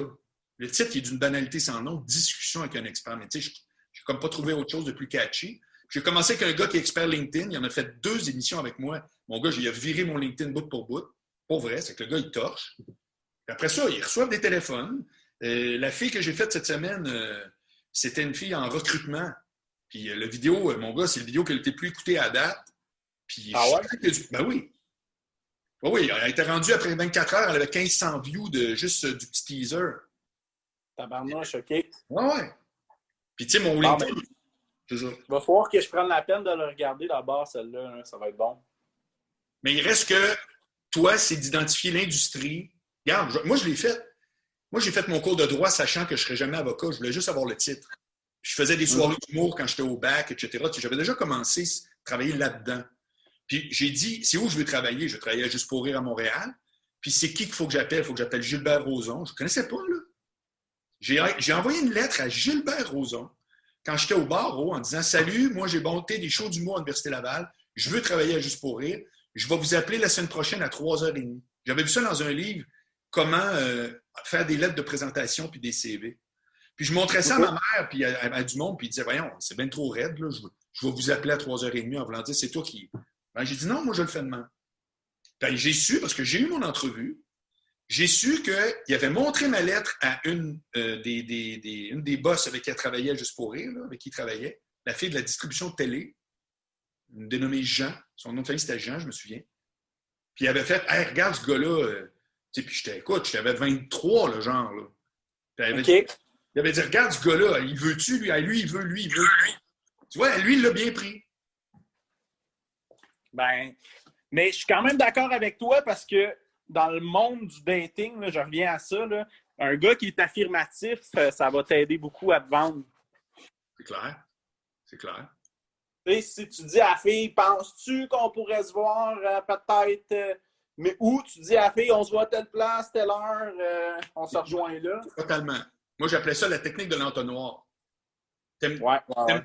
Le titre, il est d'une banalité sans nom, discussion avec un expert. Mais tu sais, j'ai comme pas trouvé autre chose de plus catchy. J'ai commencé avec un gars qui est expert LinkedIn. Il en a fait 2 émissions avec moi. Mon gars, il a viré mon LinkedIn bout pour bout. Pour vrai, c'est que le gars, il torche. Puis après ça, ils reçoivent des téléphones. La fille que j'ai faite cette semaine, c'était une fille en recrutement. Puis la vidéo, mon gars, c'est la vidéo qui a été le plus écoutée à date. Puis, ben oui. Ben oui, elle a été rendue après 24 heures. Elle avait 1500 views de juste du petit teaser. Tabarnouche, OK. Ouais. Puis tu sais, mon LinkedIn... Il va falloir que je prenne la peine de le regarder d'abord, celle-là. Hein. Ça va être bon. Mais il reste que toi, c'est d'identifier l'industrie. Regarde, moi, je l'ai fait. Moi, j'ai fait mon cours de droit sachant que je ne serais jamais avocat. Je voulais juste avoir le titre. Je faisais des soirées d'humour quand j'étais au bac, etc. J'avais déjà commencé à travailler là-dedans. Puis j'ai dit, c'est où je veux travailler? Je veux travailler à Juste pour rire à Montréal. Puis c'est qui qu'il faut que j'appelle? Il faut que j'appelle Gilbert Rozon. Je ne connaissais pas, là. J'ai envoyé une lettre à Gilbert Rozon quand j'étais au barreau en disant « Salut, moi j'ai monté des shows d'humour à l'Université Laval. Je veux travailler à Juste pour rire. Je vais vous appeler la semaine prochaine à 3h30. » J'avais vu ça dans un livre, comment faire des lettres de présentation puis des CV. Puis je montrais ça à ma mère puis à du monde, puis il disait « Voyons, c'est bien trop raide, là. Je vais vous appeler à 3h30 en voulant dire « C'est toi qui... » Ben, j'ai dit « Non, moi je le fais demain. » Ben, j'ai su, parce que j'ai eu mon entrevue, j'ai su qu'il avait montré ma lettre à une des boss avec qui elle travaillait Juste pour rire, là, avec qui il travaillait, la fille de la distribution de télé, une dénommée Jean. Son nom de famille, c'était Jean, je me souviens. Puis il avait fait « Hey, regarde ce gars-là. Puis j'avais 23, le genre. Là. Puis il avait dit « Regarde ce gars-là, il veut-tu, lui? Lui, il veut, lui, il veut. » Tu vois, lui, il l'a bien pris. Ben, mais je suis quand même d'accord avec toi parce que dans le monde du dating, là, je reviens à ça, là, un gars qui est affirmatif, ça va t'aider beaucoup à te vendre. C'est clair. C'est clair. Tu sais, si tu dis à la fille, penses-tu qu'on pourrait se voir peut-être, mais où tu dis à la fille, on se voit à telle place, telle heure, on se rejoint là? Totalement. Moi, j'appelais ça la technique de l'entonnoir. T'aimes-tu Ouais.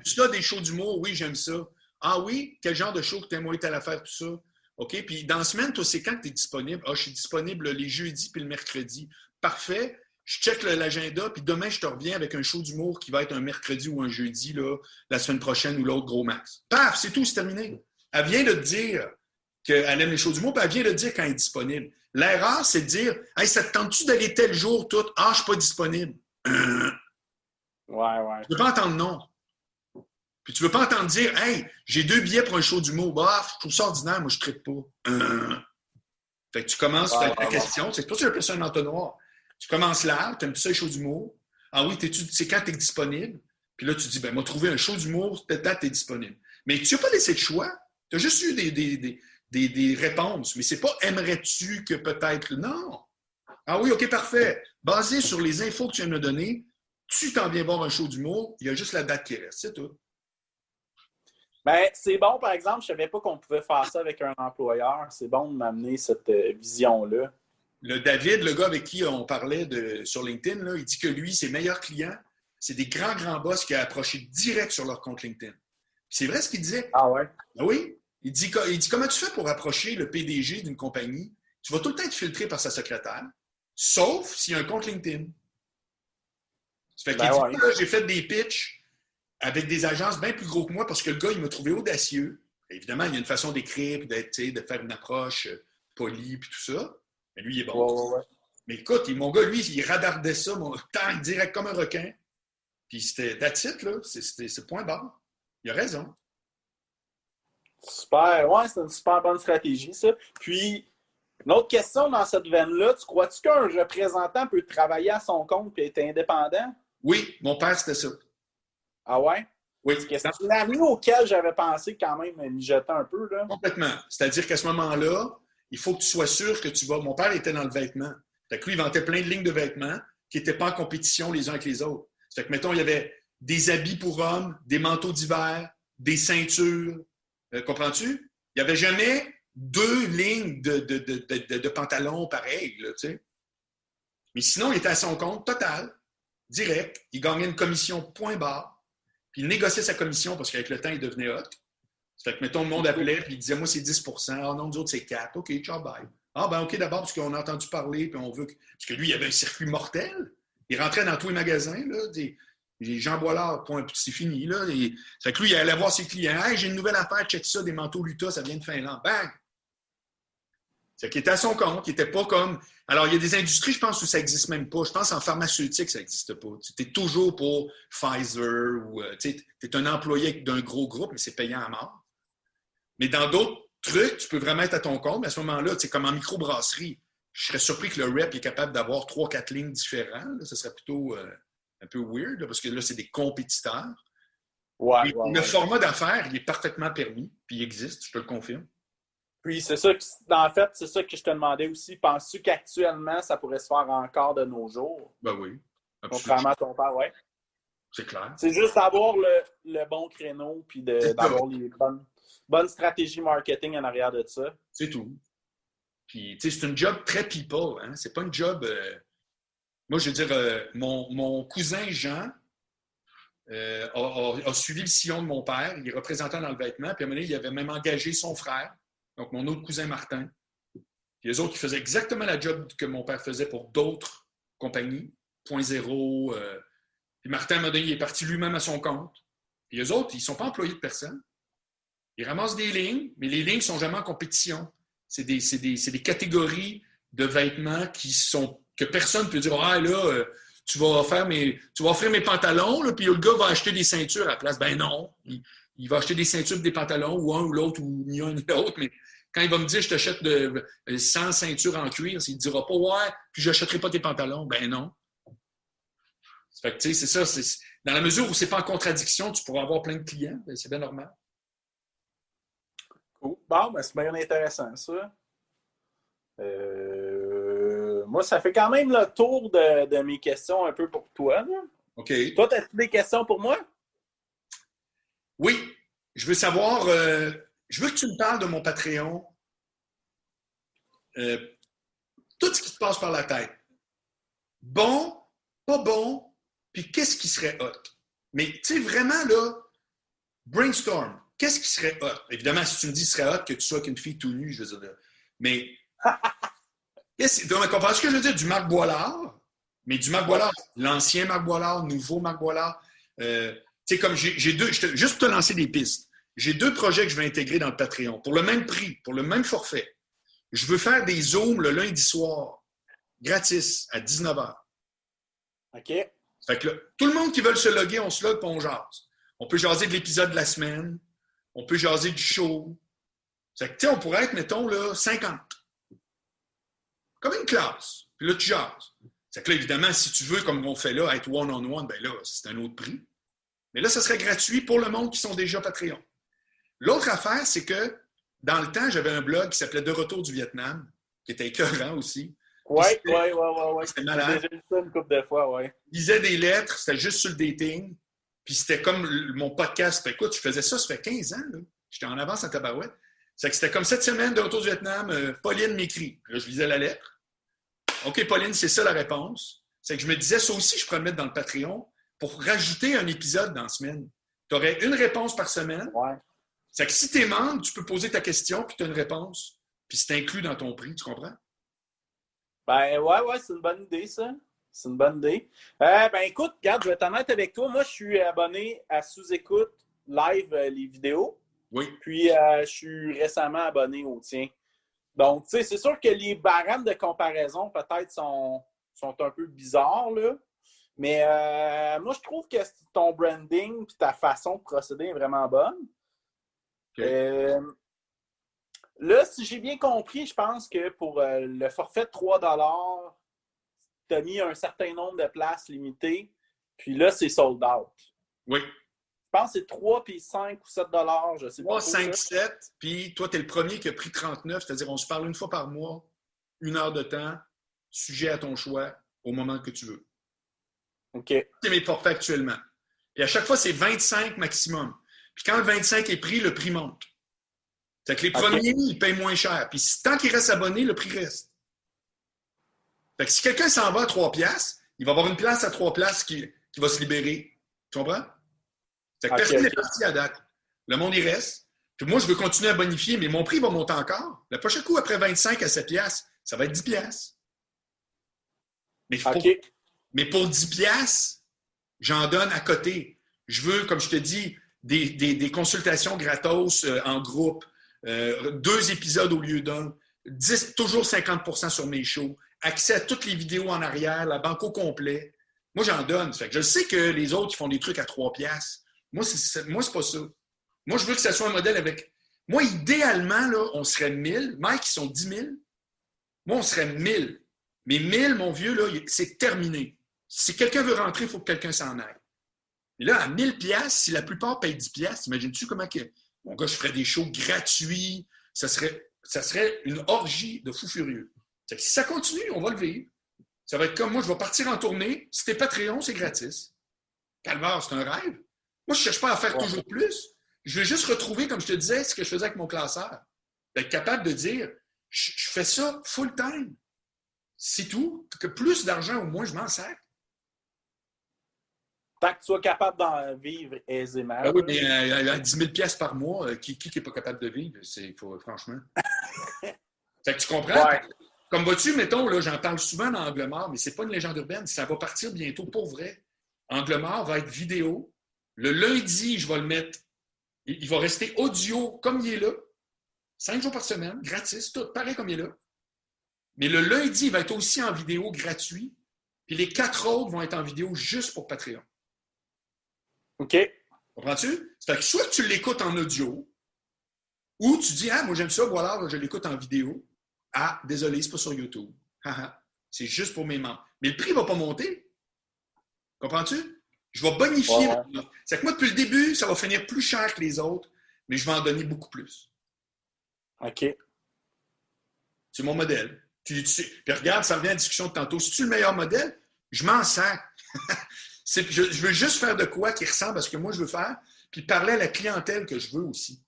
ça, des shows d'humour? Oui, j'aime ça. Ah oui? Quel genre de show que t'aimes telle affaire, tout ça? OK? Puis dans la semaine, toi, c'est quand tu es disponible? Ah, je suis disponible les jeudis puis le mercredi. Parfait. Je check l'agenda, puis demain, je te reviens avec un show d'humour qui va être un mercredi ou un jeudi, là, la semaine prochaine ou l'autre, gros max. Paf, c'est tout, c'est terminé. Elle vient de te dire qu'elle aime les shows d'humour, puis elle vient de te dire quand elle est disponible. L'erreur, c'est de dire « Hey, ça te tente-tu d'aller tel jour, tout? Ah, je suis pas disponible. » Ouais. Tu veux pas entendre non. Puis tu veux pas entendre dire « Hey, j'ai 2 billets pour un show d'humour. Bah, je trouve ça ordinaire, moi, je ne traite pas. » Fait que tu commences ta question. C'est pour ça que j'appelle ça un entonnoir. Tu commences là, tu aimes ça les shows d'humour. Ah oui, c'est quand tu es disponible. Puis là, tu dis, ben, m'a trouvé un show d'humour, telle date, tu es disponible. Mais tu n'as pas laissé de choix. Tu as juste eu des réponses. Mais c'est pas aimerais-tu que peut-être. Non. Ah oui, OK, parfait. Basé sur les infos que tu viens de me donner, tu t'en viens voir un show d'humour, il y a juste la date qui reste. C'est tout. Ben, c'est bon, par exemple, je ne savais pas qu'on pouvait faire ça avec un employeur. C'est bon de m'amener cette vision-là. Le David, le gars avec qui on parlait sur LinkedIn, là, il dit que lui, ses meilleurs clients, c'est des grands boss qui a approché direct sur leur compte LinkedIn. C'est vrai ce qu'il disait. Ah ouais? Ah oui. Il dit, comment tu fais pour approcher le PDG d'une compagnie? Tu vas tout le temps être filtré par sa secrétaire, sauf s'il y a un compte LinkedIn. Ça fait qu'il dit, là, j'ai fait des pitchs avec des agences bien plus gros que moi parce que le gars, il m'a trouvé audacieux. Évidemment, il y a une façon d'écrire, de faire une approche polie, puis tout ça. Mais lui, il est bon. Ouais. Mais écoute, mon gars, lui, il radardait ça, direct comme un requin. Puis c'était that's it, là. C'est point barre. Il a raison. Super. Ouais, c'est une super bonne stratégie, ça. Puis, une autre question dans cette veine-là, tu crois-tu qu'un représentant peut travailler à son compte et être indépendant? Oui, mon père, c'était ça. Ah ouais? Oui. C'est une avenue auquel j'avais pensé quand même mijoter un peu, là. Complètement. C'est-à-dire qu'à ce moment-là, il faut que tu sois sûr que tu vas... Mon père était dans le vêtement. Fait que lui, il vantait plein de lignes de vêtements qui n'étaient pas en compétition les uns avec les autres. Fait que, mettons, il y avait des habits pour hommes, des manteaux d'hiver, des ceintures. Comprends-tu? Il n'y avait jamais 2 lignes de pantalons pareils, là, tu sais. Mais sinon, il était à son compte total, direct. Il gagnait une commission point barre. Puis il négociait sa commission parce qu'avec le temps, il devenait hot. Ça fait que, mettons, le monde appelait puis il disait, moi, c'est 10 Ah non, nous autres, c'est 4 OK, ciao, bye. Ah, ben, OK, d'abord, parce qu'on a entendu parler, puis on veut que. Parce que lui, il avait un circuit mortel. Il rentrait dans tous les magasins, là. Les Jean Boilard, point, c'est fini, là. Ça fait que lui, il allait voir ses clients. Hey, j'ai une nouvelle affaire, check ça, des manteaux Luta, ça vient de Finlande. Bang! C'est qu'il était à son compte, il n'était pas comme. Alors, il y a des industries, je pense, où ça n'existe même pas. Je pense en pharmaceutique, ça n'existe pas. Tu es toujours pour Pfizer ou tu es un employé d'un gros groupe, mais c'est payant à mort. Mais dans d'autres trucs, tu peux vraiment être à ton compte. Mais à ce moment-là, c'est comme en microbrasserie. Je serais surpris que le rep est capable d'avoir 3-4 lignes différentes. Ce serait plutôt un peu weird, là, parce que là, c'est des compétiteurs. Le format d'affaires, il est parfaitement permis, puis il existe, je te le confirme. Puis c'est ça, en fait, c'est ça que je te demandais aussi. Penses-tu qu'actuellement, ça pourrait se faire encore de nos jours? Ben oui. Contrairement à ton père, ouais. C'est clair. C'est juste d'avoir le bon créneau puis d'avoir les bonnes stratégies marketing en arrière de ça. C'est tout. Puis, tu sais, c'est une job très people. Hein? C'est pas une job... Moi, je veux dire, mon cousin Jean a suivi le sillon de mon père. Il est représentant dans le vêtement. Puis à un moment donné, il avait même engagé son frère, donc mon autre cousin Martin. Puis les autres, ils faisaient exactement la job que mon père faisait pour d'autres compagnies. Point zéro. Puis Martin, à un moment donné, il est parti lui-même à son compte. Puis les autres, ils ne sont pas employés de personne. Ils ramassent des lignes, mais les lignes ne sont jamais en compétition. C'est des catégories de vêtements que personne ne peut dire « Ah, là, tu vas offrir mes pantalons, là, puis le gars va acheter des ceintures à la place. » Ben non. Il va acheter des ceintures et des pantalons, ou un ou l'autre, ou ni un ni l'autre, mais quand il va me dire « Je t'achète 100 ceintures en cuir », il ne dira pas « Ouais, puis je n'achèterai pas tes pantalons. » Ben non. Fait que, tu sais, c'est ça. Dans la mesure où c'est pas en contradiction, tu pourras avoir plein de clients. Ben, c'est bien normal. Cool. Bon, ben, c'est bien intéressant, ça. Moi, ça fait quand même le tour de mes questions un peu pour toi. Là. OK. Toi, as-tu des questions pour moi? Oui. Je veux savoir... je veux que tu me parles de mon Patreon. Tout ce qui te passe par la tête. Bon, pas bon, puis qu'est-ce qui serait hot? Mais, tu sais, vraiment, là, brainstorm. Qu'est-ce qui serait hot? Évidemment, si tu me dis ce serait hot que tu sois qu'une fille tout nue, je veux dire. Mais, tu comprends ce que je veux dire? Du Marc Boilard, mais du Marc Boilard, l'ancien Marc Boilard, nouveau Marc Boilard. Tu sais, comme j'ai deux, juste pour te lancer des pistes, j'ai 2 projets que je vais intégrer dans le Patreon pour le même prix, pour le même forfait. Je veux faire des Zooms le lundi soir, gratis, à 19h. OK. Fait que là, tout le monde qui veut se loguer, on se logue et on jase. On peut jaser de l'épisode de la semaine. On peut jaser du show. Fait que, tu sais, on pourrait être, mettons, là, 50. Comme une classe. Puis là, tu jases. Fait que là, évidemment, si tu veux, comme on fait là, être one-on-one, ben là, c'est un autre prix. Mais là, ça serait gratuit pour le monde qui sont déjà Patreon. L'autre affaire, c'est que dans le temps, j'avais un blog qui s'appelait De Retour du Vietnam, qui était écœurant aussi. Oui. C'était malade. J'ai déjà vu ça une couple de fois, oui. Je lisais des lettres, c'était juste sur le dating. Puis c'était comme mon podcast. Fait, écoute, je faisais ça fait 15 ans. Là. J'étais en avance en tabarouette. C'était comme cette semaine de Retour du Vietnam, Pauline m'écrit. Là, je lisais la lettre. OK, Pauline, c'est ça la réponse. C'est que je me disais, ça aussi, je pourrais le mettre dans le Patreon pour rajouter un épisode dans la semaine. Tu aurais une réponse par semaine. Ouais. C'est que si tu es membre, tu peux poser ta question puis tu as une réponse. Puis c'est inclus dans ton prix, tu comprends? Ben ouais, c'est une bonne idée, ça. C'est une bonne idée. Ben écoute, regarde, je vais t'en être avec toi. Moi, je suis abonné à Sous-Écoute Live, les vidéos. Oui. Puis, je suis récemment abonné au tien. Donc, tu sais, c'est sûr que les barèmes de comparaison, peut-être, sont un peu bizarres, là. Mais moi, je trouve que ton branding et ta façon de procéder est vraiment bonne. Okay. Là, si j'ai bien compris, je pense que pour le forfait de 3 $, tu as mis un certain nombre de places limitées. Puis là, c'est sold out. Oui. Je pense que c'est 3 puis 5 ou 7 $, je sais pas. 3, 5, 7. Puis toi, tu es le premier qui a pris 39. C'est-à-dire, on se parle une fois par mois, 1 heure de temps, sujet à ton choix, au moment que tu veux. OK. C'est mes forfaits actuellement. Et à chaque fois, c'est 25 maximum. Puis quand le 25 est pris, le prix monte. C'est que les premiers, ils payent moins cher. Puis tant qu'ils restent abonnés, le prix reste. Fait que si quelqu'un s'en va à 3 $, il va avoir une place à 3 $ qui va se libérer. Tu comprends? Fait que personne n'est parti à date. Le monde y reste. Puis moi, je veux continuer à bonifier, mais mon prix va monter encore. Le prochain coup, après 25 à 7 $, ça va être 10 $. Mais pour 10 $, j'en donne à côté. Je veux, comme je te dis, des consultations gratos en groupe. 2 épisodes au lieu d'un. Toujours 50% sur mes shows. Accès à toutes les vidéos en arrière, la banque au complet. Moi, j'en donne. Fait que je sais que les autres, ils font des trucs à 3 $. Moi, c'est pas ça. Moi, je veux que ça soit un modèle avec... Moi, idéalement, là, on serait 1000. Mike, ils sont 10 000. Moi, on serait 1000. Mais 1000, mon vieux, là, c'est terminé. Si quelqu'un veut rentrer, il faut que quelqu'un s'en aille. Et là, à 1000 $, si la plupart payent 10 $, imagines-tu comment que... Mon gars, je ferais des shows gratuits. Ça serait ça serait une orgie de fous furieux. Si ça continue, on va le vivre. Ça va être comme moi, je vais partir en tournée. Si t'es Patreon, c'est gratis. Calvaire, c'est un rêve. Moi, je ne cherche pas à faire toujours plus. Je veux juste retrouver, comme je te disais, ce que je faisais avec mon classeur. D'être capable de dire, je fais ça full time. C'est tout. Que plus d'argent, au moins, je m'en sers. Tant que tu sois capable d'en vivre aisément. Ben oui, mais à 10 000 $ par mois, qui n'est pas capable de vivre? Franchement. Fait que tu comprends? Ouais. Comme vois-tu, mettons, là, j'en parle souvent dans Angle Mort, mais c'est pas une légende urbaine. Ça va partir bientôt pour vrai. Angle Mort va être vidéo. Le lundi, je vais le mettre. Il va rester audio comme il est là. 5 jours par semaine, gratis, tout pareil comme il est là. Mais le lundi, il va être aussi en vidéo gratuit. Puis les 4 autres vont être en vidéo juste pour Patreon. OK. Comprends-tu? C'est que soit tu l'écoutes en audio, ou tu dis, ah, moi j'aime ça, voilà, je l'écoute en vidéo. Ah, désolé, c'est pas sur YouTube. C'est juste pour mes membres. Mais le prix ne va pas monter. Comprends-tu? Je vais bonifier. Ouais. C'est que moi, depuis le début, ça va finir plus cher que les autres, mais je vais en donner beaucoup plus. OK. C'est mon modèle. Puis regarde, ça revient à la discussion de tantôt. Si tu es le meilleur modèle, je m'en sers. Je veux juste faire de quoi qui ressemble à ce que moi je veux faire, puis parler à la clientèle que je veux aussi.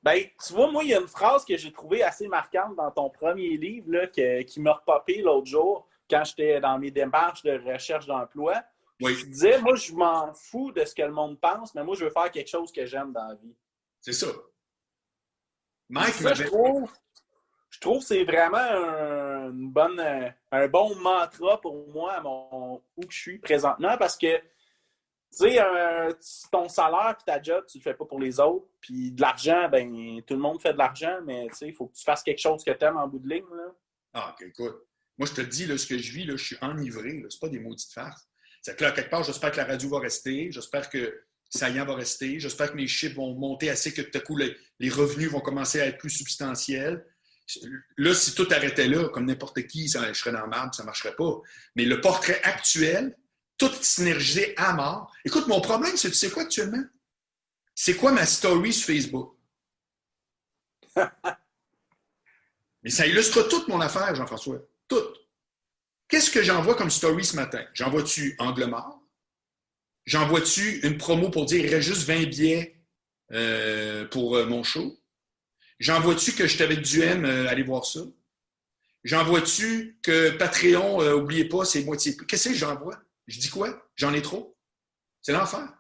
Ben, tu vois, moi, il y a une phrase que j'ai trouvée assez marquante dans ton premier livre là, qui m'a repopé l'autre jour quand j'étais dans mes démarches de recherche d'emploi. Oui. Tu disais, moi, je m'en fous de ce que le monde pense, mais moi, je veux faire quelque chose que j'aime dans la vie. C'est ça. Mike ça, je trouve que c'est vraiment un bon mantra pour moi où je suis présentement parce que, tu sais, ton salaire et ta job, tu le fais pas pour les autres. Puis de l'argent, ben tout le monde fait de l'argent, mais tu sais, il faut que tu fasses quelque chose que tu aimes en bout de ligne. Là. Ah, OK, écoute. Moi, je te dis, là, ce que je vis, là, je suis enivré. C'est pas des maudites farces. C'est que là, quelque part, j'espère que la radio va rester. J'espère que Saillant va rester. J'espère que mes chiffres vont monter assez que tout à coup, les revenus vont commencer à être plus substantiels. Là, si tout arrêtait là, comme n'importe qui, je serais dans le marbre, ça ne marcherait pas. Mais le portrait actuel, tout synergisé à mort. Écoute, mon problème, c'est, tu sais quoi actuellement? C'est quoi ma story sur Facebook? Mais ça illustre toute mon affaire, Jean-François. Toute. Qu'est-ce que j'envoie comme story ce matin? J'envoie-tu Angle Mort? J'envoie-tu une promo pour dire il reste juste 20 billets pour mon show? J'envoie-tu que j'étais avec Duhem, allez voir ça? J'envoie-tu que Patreon, oubliez pas, c'est moitié. Qu'est-ce que j'envoie? Je dis quoi? J'en ai trop? C'est l'enfer.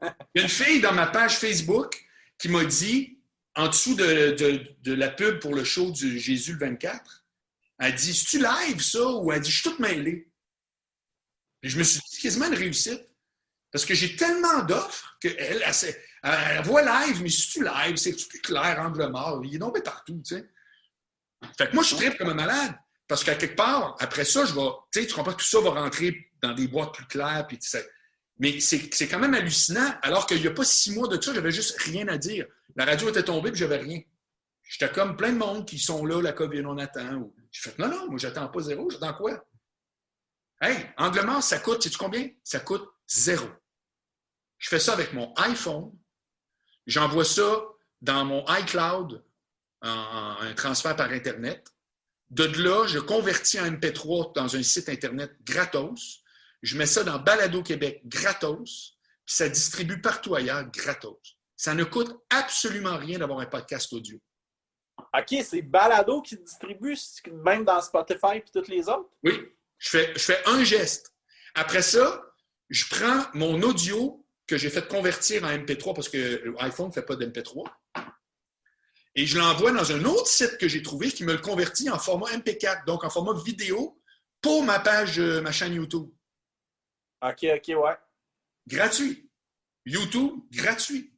Il y a une fille dans ma page Facebook qui m'a dit, en dessous de la pub pour le show du Jésus le 24, elle dit, c'est-tu live ça? Ou elle dit, je suis toute mêlée. Et je me suis dit, c'est quasiment une réussite. Parce que j'ai tellement d'offres qu'elle elle voit live, mais c'est-tu live? C'est-tu plus clair, angle mort? Il est tombé partout, tu sais. Fait que moi, je tripe comme un malade. Parce qu'à quelque part, après ça, je vais, tu sais, tu comprends que tout ça va rentrer dans des boîtes plus claires. Puis, mais c'est quand même hallucinant. Alors qu'il n'y a pas 6 mois de ça, j'avais juste rien à dire. La radio était tombée, puis j'avais rien. J'étais comme plein de monde qui sont là, la COVID, on attend. J'ai fait, non, moi, j'attends pas 0, j'attends quoi? Hey, angle mort, ça coûte, sais-tu combien? Ça coûte 0. Je fais ça avec mon iPhone. J'envoie ça dans mon iCloud en un transfert par Internet. De là, je convertis en MP3 dans un site Internet gratos. Je mets ça dans Balado Québec gratos. Puis ça distribue partout ailleurs gratos. Ça ne coûte absolument rien d'avoir un podcast audio. OK, c'est Balado qui distribue, même dans Spotify et toutes les autres? Oui. Je fais un geste. Après ça, je prends mon audio que j'ai fait convertir en MP3 parce que l'iPhone ne fait pas d'MP3 et je l'envoie dans un autre site que j'ai trouvé qui me le convertit en format MP4, donc en format vidéo pour ma page, ma chaîne YouTube. OK, ouais. Gratuit. YouTube, gratuit.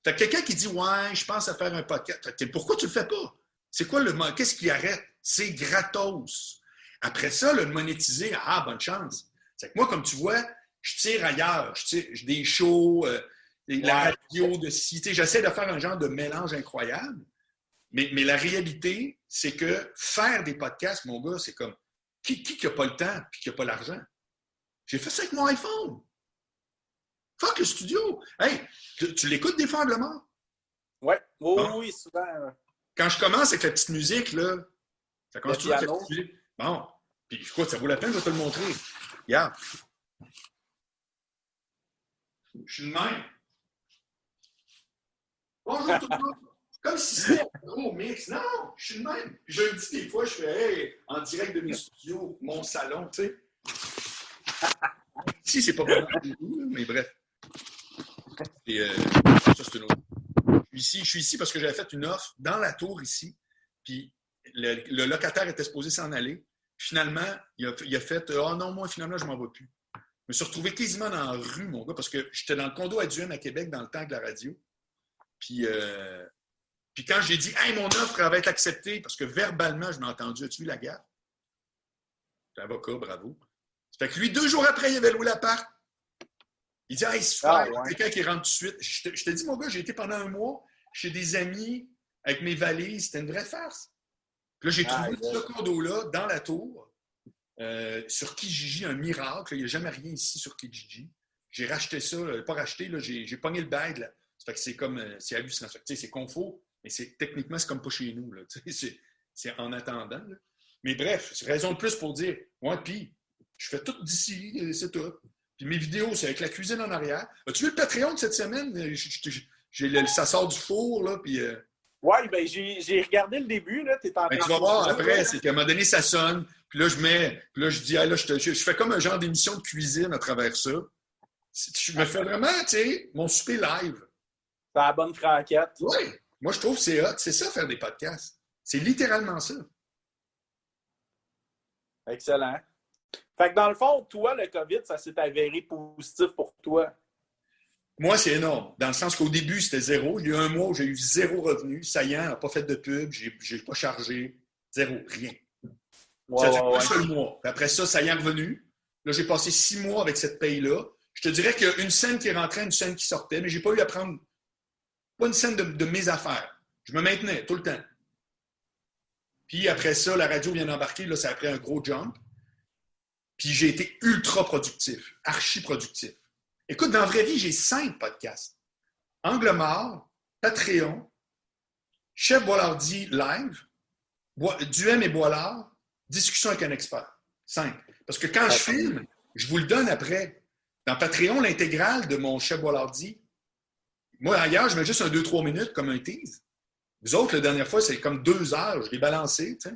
T'as quelqu'un qui dit « Ouais, je pense à faire un podcast. » Pourquoi tu le fais pas? C'est quoi qu'est-ce qui arrête? C'est gratos. Après ça, le monétiser, bonne chance. C'est que moi, comme tu vois, je tire ailleurs. J'ai des shows, la radio de cité. J'essaie de faire un genre de mélange incroyable. Mais la réalité, c'est que faire des podcasts, mon gars, c'est comme qui n'a pas le temps et qui n'a pas l'argent? J'ai fait ça avec mon iPhone. Fuck le studio. Hey, tu l'écoutes des fois, Angle Mort? Ouais. Oui, souvent. quand je commence avec la petite musique, là, ça commence toujours avec la piano. petite musique. Bon. Puis écoute, ça vaut la peine, je vais te le montrer. Regarde. Je suis le même. Bonjour tout le monde. Comme si c'était un gros mix. Non, je suis le même. Je le dis des fois, je fais hey, en direct de mes studios, mon salon, tu sais. Si, c'est pas vraiment mais bref. Et, ça, c'est une autre. Je suis ici parce que j'avais fait une offre dans la tour ici. Puis le locataire était supposé s'en aller. Finalement, il a fait oh non, moi, finalement, je m'en vais plus. Je me suis retrouvé quasiment dans la rue, mon gars, parce que j'étais dans le condo à Duhem à Québec dans le temps de la radio. Puis quand j'ai dit hey, mon offre elle va être acceptée, parce que verbalement, je m'ai entendu, as-tu vu la gaffe? L'avocat, bravo. Ça fait que lui, 2 jours après, il avait loué l'appart. Il dit hey, super, quelqu'un qui rentre tout de suite. Je te dis, mon gars, j'ai été pendant 1 mois chez des amis avec mes valises. C'était une vraie farce. Puis là, j'ai trouvé ce condo-là dans la tour, sur Kijiji, un miracle. Il n'y a jamais rien ici sur Kijiji. J'ai racheté ça, pas racheté, là, j'ai pogné le bail. Là. Ça fait que c'est comme, c'est hallucinant. Ça fait que, c'est confort, mais techniquement, c'est comme pas chez nous. Là. C'est en attendant. Là. Mais bref, c'est raison de plus pour dire, ouais, puis je fais tout d'ici, c'est tout. Puis mes vidéos, c'est avec la cuisine en arrière. As-tu vu le Patreon de cette semaine? Ça sort du four, là, puis... Oui, bien, j'ai regardé le début, là. T'es en train tu vas voir après, c'est qu'à un moment donné, ça sonne. Puis là, je dis, ah, là, je fais comme un genre d'émission de cuisine à travers ça. Je me fais vraiment, tu sais, mon souper live. C'est la bonne franquette. Oui, moi, je trouve que c'est hot. C'est ça, faire des podcasts. C'est littéralement ça. Excellent. Fait que dans le fond, toi, le COVID, ça s'est avéré positif pour toi. Moi, c'est énorme. Dans le sens qu'au début, c'était 0. Il y a eu 1 mois où j'ai eu 0 revenu. Saillant, n'a pas fait de pub, j'ai pas chargé. 0, rien. Ça a duré un seul mois. Puis après ça, Saillant est revenu. Là, j'ai passé 6 mois avec cette paye-là. Je te dirais qu'il y a une scène qui rentrait, une scène qui sortait, mais j'ai pas eu à prendre pas une scène de mes affaires. Je me maintenais tout le temps. Puis après ça, la radio vient d'embarquer. Là, ça a pris un gros jump. Puis j'ai été ultra productif, archi productif. Écoute, dans la vraie vie, j'ai 5 podcasts. Angle mort, Patreon, Chef Boilardi live, Duhem et Boilard, discussion avec un expert. 5. Parce que quand je filme, je vous le donne après. Dans Patreon, l'intégrale de mon Chef Boilardi, moi, ailleurs, je mets juste un 2-3 minutes comme un tease. Vous autres, la dernière fois, c'est comme 2 heures. Je l'ai balancé, tu sais.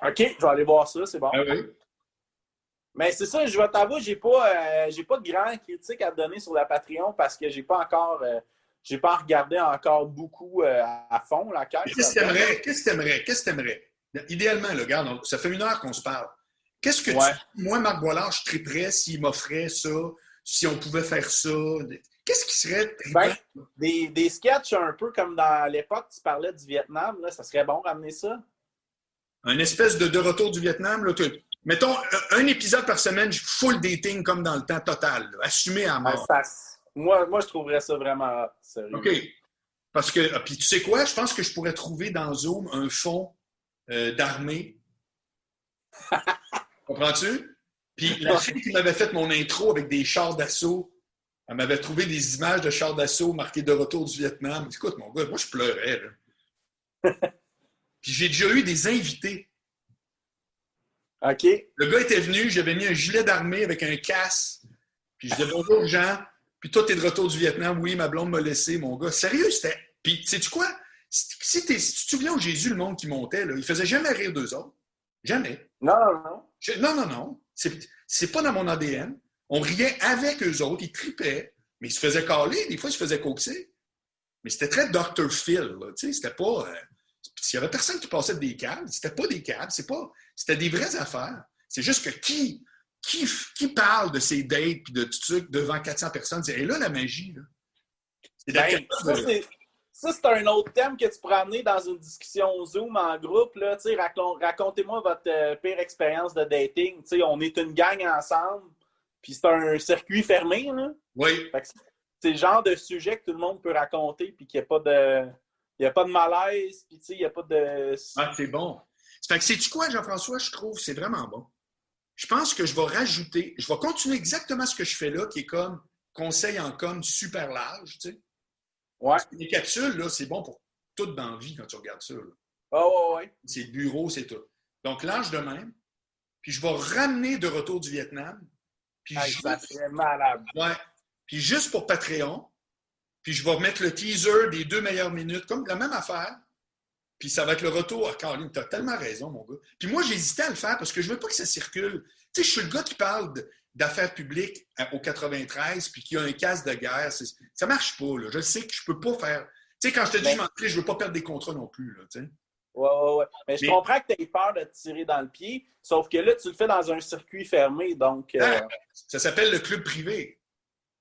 OK, je vais aller voir ça, c'est bon. Ah oui. Mais c'est ça, je vais t'avouer, j'ai pas de grandes critiques à te donner sur la Patreon parce que j'ai pas regardé encore beaucoup à fond la caisse. Qu'est-ce que t'aimerais? Idéalement, là, regarde, ça fait 1 heure qu'on se parle. Qu'est-ce que moi, Marc Boilard, je triperais s'il m'offrait ça, si on pouvait faire ça? Qu'est-ce qui serait ben, des sketchs un peu comme dans l'époque, tu parlais du Vietnam, là, ça serait bon ramener ça? Un espèce de retour du Vietnam, là, mettons, un épisode par semaine, full dating comme dans le temps total, là, assumé à mort. Moi, je trouverais ça vraiment sérieux. OK. Parce que, puis tu sais quoi, je pense que je pourrais trouver dans Zoom un fond d'armée. Comprends-tu? Puis la fille qui m'avait fait mon intro avec des chars d'assaut, elle m'avait trouvé des images de chars d'assaut marquées de retour du Vietnam. Écoute, mon gars, moi, je pleurais, là. Puis j'ai déjà eu des invités. OK. Le gars était venu, j'avais mis un gilet d'armée avec un casque. Puis je disais bonjour Jean. Puis toi, t'es de retour du Vietnam. Oui, ma blonde m'a laissé, mon gars. Sérieux, c'était. Puis sais-tu quoi? Si tu te souviens où Jésus, le monde qui montait, là, il faisait jamais rire d'eux autres. Jamais. Non. Non. C'est pas dans mon ADN. On riait avec eux autres, ils tripaient, mais ils se faisaient caler, des fois ils se faisaient coxer. Mais c'était très Dr. Phil, là, tu sais, c'était pas... S'il y avait personne qui passait des câbles, c'était pas des câbles, c'était des vraies affaires. C'est juste que qui parle de ces dates et de tout ça devant 400 personnes, dit, et là, la magie, là. Ça, c'est un autre thème que tu pourrais amener dans une discussion Zoom en groupe. Là, racontez-moi votre pire expérience de dating. T'sais, on est une gang ensemble, puis c'est un circuit fermé. Là. Oui. C'est le genre de sujet que tout le monde peut raconter, puis qu'il n'y a pas de... Il n'y a pas de malaise, puis il n'y a pas de... Ah, c'est bon. Fait que sais-tu quoi, Jean-François, je trouve, c'est vraiment bon. Je pense que je vais continuer exactement ce que je fais là, qui est comme conseil en com super large, tu sais. Ouais. Les capsules, là, c'est bon pour tout dans la vie quand tu regardes ça. Là. Oh, ouais. C'est le bureau, c'est tout. Donc, lâche de même. Puis je vais ramener de retour du Vietnam. Puis Ça serait malade. Ouais. Puis juste pour Patreon. Puis je vais mettre le teaser des 2 meilleures minutes, comme la même affaire. Puis ça va être le retour. Ah, Caroline, t'as tellement raison, mon gars. Puis moi, j'hésitais à le faire parce que je veux pas que ça circule. Tu sais, je suis le gars qui parle d'affaires publiques au 93 puis qui a un casque de guerre. Ça marche pas, là. Je sais que je peux pas faire... Tu sais, quand je te dis je m'en prie, je veux pas perdre des contrats non plus, là, tu sais. Ouais. Mais je comprends que tu aies peur de te tirer dans le pied, sauf que là, tu le fais dans un circuit fermé, donc... Ça s'appelle le club privé.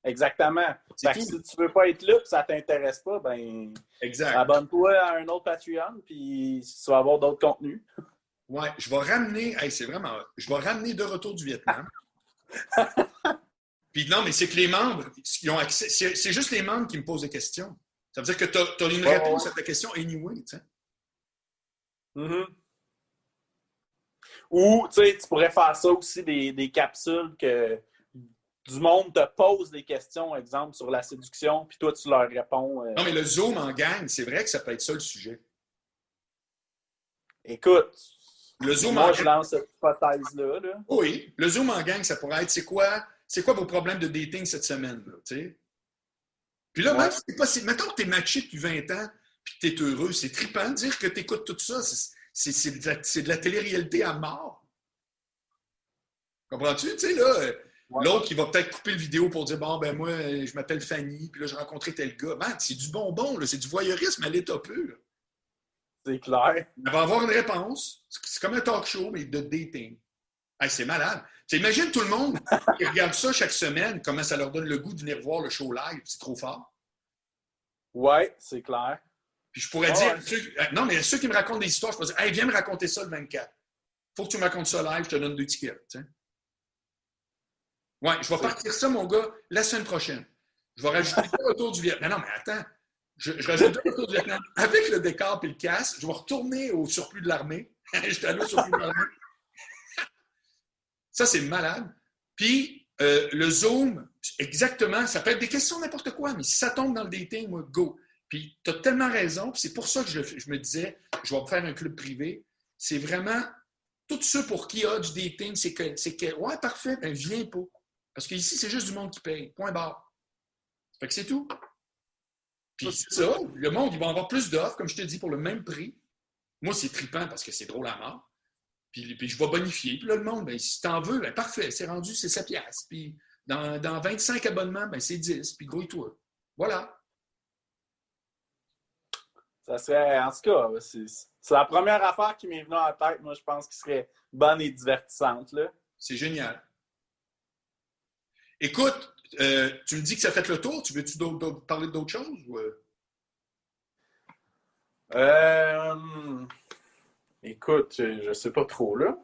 Exactement. Fait que si tu veux pas être là et ça t'intéresse pas, ben exact. Abonne-toi à un autre Patreon puis tu vas avoir d'autres contenus. Ouais, je vais ramener... Hey, c'est vraiment... Je vais ramener de retour du Vietnam. Puis non, mais c'est que les membres, ils ont accès... C'est juste les membres qui me posent des questions. Ça veut dire que tu as une réponse à ta question anyway, tu sais. Mm-hmm. Ou, tu sais, tu pourrais faire ça aussi, des capsules que du monde te pose des questions, exemple, sur la séduction, puis toi, tu leur réponds. Non, mais le Zoom en gang, c'est vrai que ça peut être ça le sujet. Écoute, le Zoom moi, je lance cette hypothèse-là. Là. Oui, le Zoom en gang, ça pourrait être c'est quoi vos problèmes de dating cette semaine? Là, t'sais? Puis là, même si c'est pas. Mettons que tu es matché depuis 20 ans puis que tu es heureux, c'est trippant de dire que tu écoutes tout ça. C'est de la télé-réalité à mort. Comprends-tu? Tu sais, là. L'autre qui va peut-être couper le vidéo pour dire bon, ben moi, je m'appelle Fanny, puis là, j'ai rencontré tel gars. Man, c'est du bonbon, là, c'est du voyeurisme à l'état pur. C'est clair. Elle va avoir une réponse. C'est comme un talk show, mais de dating. Hey, c'est malade. T'sais, imagine tout le monde qui regarde ça chaque semaine, comment ça leur donne le goût de venir voir le show live. C'est trop fort. Ouais, c'est clair. Puis je pourrais dire, non, mais ceux qui me racontent des histoires, je pourrais dire, hey, viens me raconter ça le 24. Faut que tu me racontes ça live, je te donne 2 tickets. T'sais. Ouais, je vais partir ça, mon gars, la semaine prochaine. Je vais rajouter le retour du Vietnam. Non, mais attends. Je rajoute le retour du Vietnam. Avec le décor et le casque, je vais retourner au surplus de l'armée. J'étais allé au surplus de l'armée. Ça, c'est malade. Puis, le Zoom, exactement, ça peut être des questions n'importe quoi, mais si ça tombe dans le dating, moi, go. Puis, tu as tellement raison, puis c'est pour ça que je me disais, je vais me faire un club privé. C'est vraiment, tous ceux pour qui il y a du dating, c'est que ouais, parfait, ben viens pas. Parce qu'ici, c'est juste du monde qui paye. Point barre. Fait que c'est tout. Puis c'est ça, le monde, ils vont avoir plus d'offres, comme je te dis, pour le même prix. Moi, c'est trippant parce que c'est drôle à mort. Puis je vais bonifier. Puis là, le monde, ben, si t'en veux, ben, parfait, c'est rendu, c'est 7 piastres. Puis dans 25 abonnements, ben, c'est 10. Puis grouille-toi. Voilà. Ça serait, en tout cas, c'est la première affaire qui m'est venue en tête, moi, je pense, qui serait bonne et divertissante. Là. C'est génial. Écoute, tu me dis que ça fait le tour. Tu veux-tu parler d'autres choses? Ou... Écoute, je sais pas trop, là.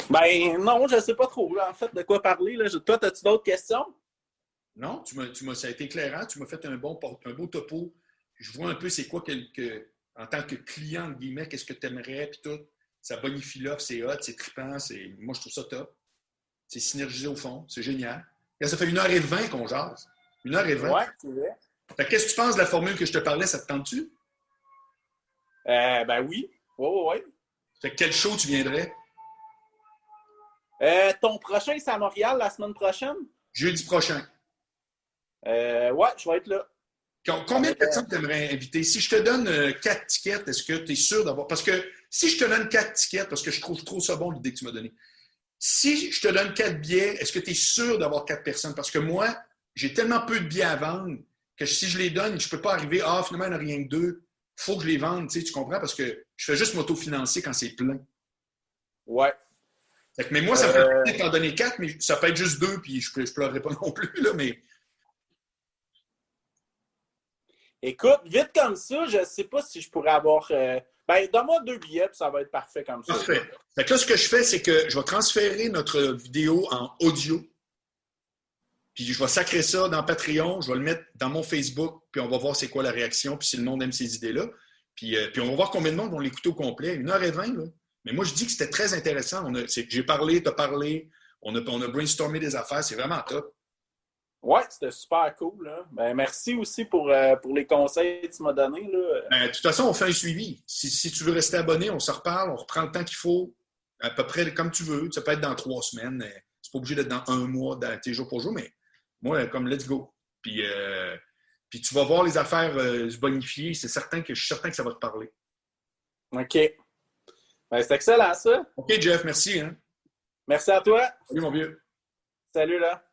Ben non, je sais pas trop, là, en fait, de quoi parler. Là. Toi, as-tu d'autres questions? Non, ça a été éclairant. Tu m'as fait un beau topo. Je vois un peu c'est quoi en tant que client, entre guillemets, qu'est-ce que tu aimerais, puis tout. Ça bonifie l'offre, c'est hot, c'est trippant. Moi, je trouve ça top. C'est synergisé au fond. C'est génial. Et ça fait 1h20 qu'on jase. 1h20. Ouais, c'est vrai. Fait qu'est-ce que tu penses de la formule que je te parlais? Ça te tente-tu? Ben oui. Ouais. Fait que quel show tu viendrais? Ton prochain, c'est à Montréal la semaine prochaine? Jeudi prochain. Ouais, je vais être là. Combien de personnes tu aimerais inviter? Si je te donne 4 tickets, est-ce que tu es sûr d'avoir... Parce que si je te donne 4 tickets, parce que je trouve ça bon l'idée que tu m'as donnée, si je te donne 4 billets, est-ce que tu es sûr d'avoir 4 personnes? Parce que moi, j'ai tellement peu de billets à vendre que si je les donne, je ne peux pas arriver, finalement, il n'y en a rien que 2. Il faut que je les vende, tu comprends? Parce que je fais juste m'autofinancer quand c'est plein. Ouais. Fait que, mais moi, ça me fait plaisir de t'en donner 4, mais ça peut être juste 2, puis je ne pleurerai pas non plus, là, mais... Écoute, vite comme ça, je ne sais pas si je pourrais avoir... donne-moi 2 billets, puis ça va être parfait comme ça. Parfait. Fait que là, ce que je fais, c'est que je vais transférer notre vidéo en audio. Puis je vais sacrer ça dans Patreon, je vais le mettre dans mon Facebook, puis on va voir c'est quoi la réaction, puis si le monde aime ces idées-là. Puis on va voir combien de monde vont l'écouter au complet. 1h20, là. Mais moi, je dis que c'était très intéressant. J'ai parlé, tu as parlé, on a brainstormé des affaires, c'est vraiment top. Ouais, c'était super cool. Là. Ben, merci aussi pour les conseils que tu m'as donnés. Là. De toute façon, on fait un suivi. Si tu veux rester abonné, on se reparle, on reprend le temps qu'il faut, à peu près comme tu veux. Ça peut être dans 3 semaines. C'est pas obligé d'être dans un mois, jour pour jour, mais moi, comme let's go. Puis tu vas voir les affaires se bonifier. Je suis certain que ça va te parler. OK. Ben, c'est excellent, ça. OK, Jeff, merci. Hein? Merci à toi. Salut, mon vieux. Salut, là.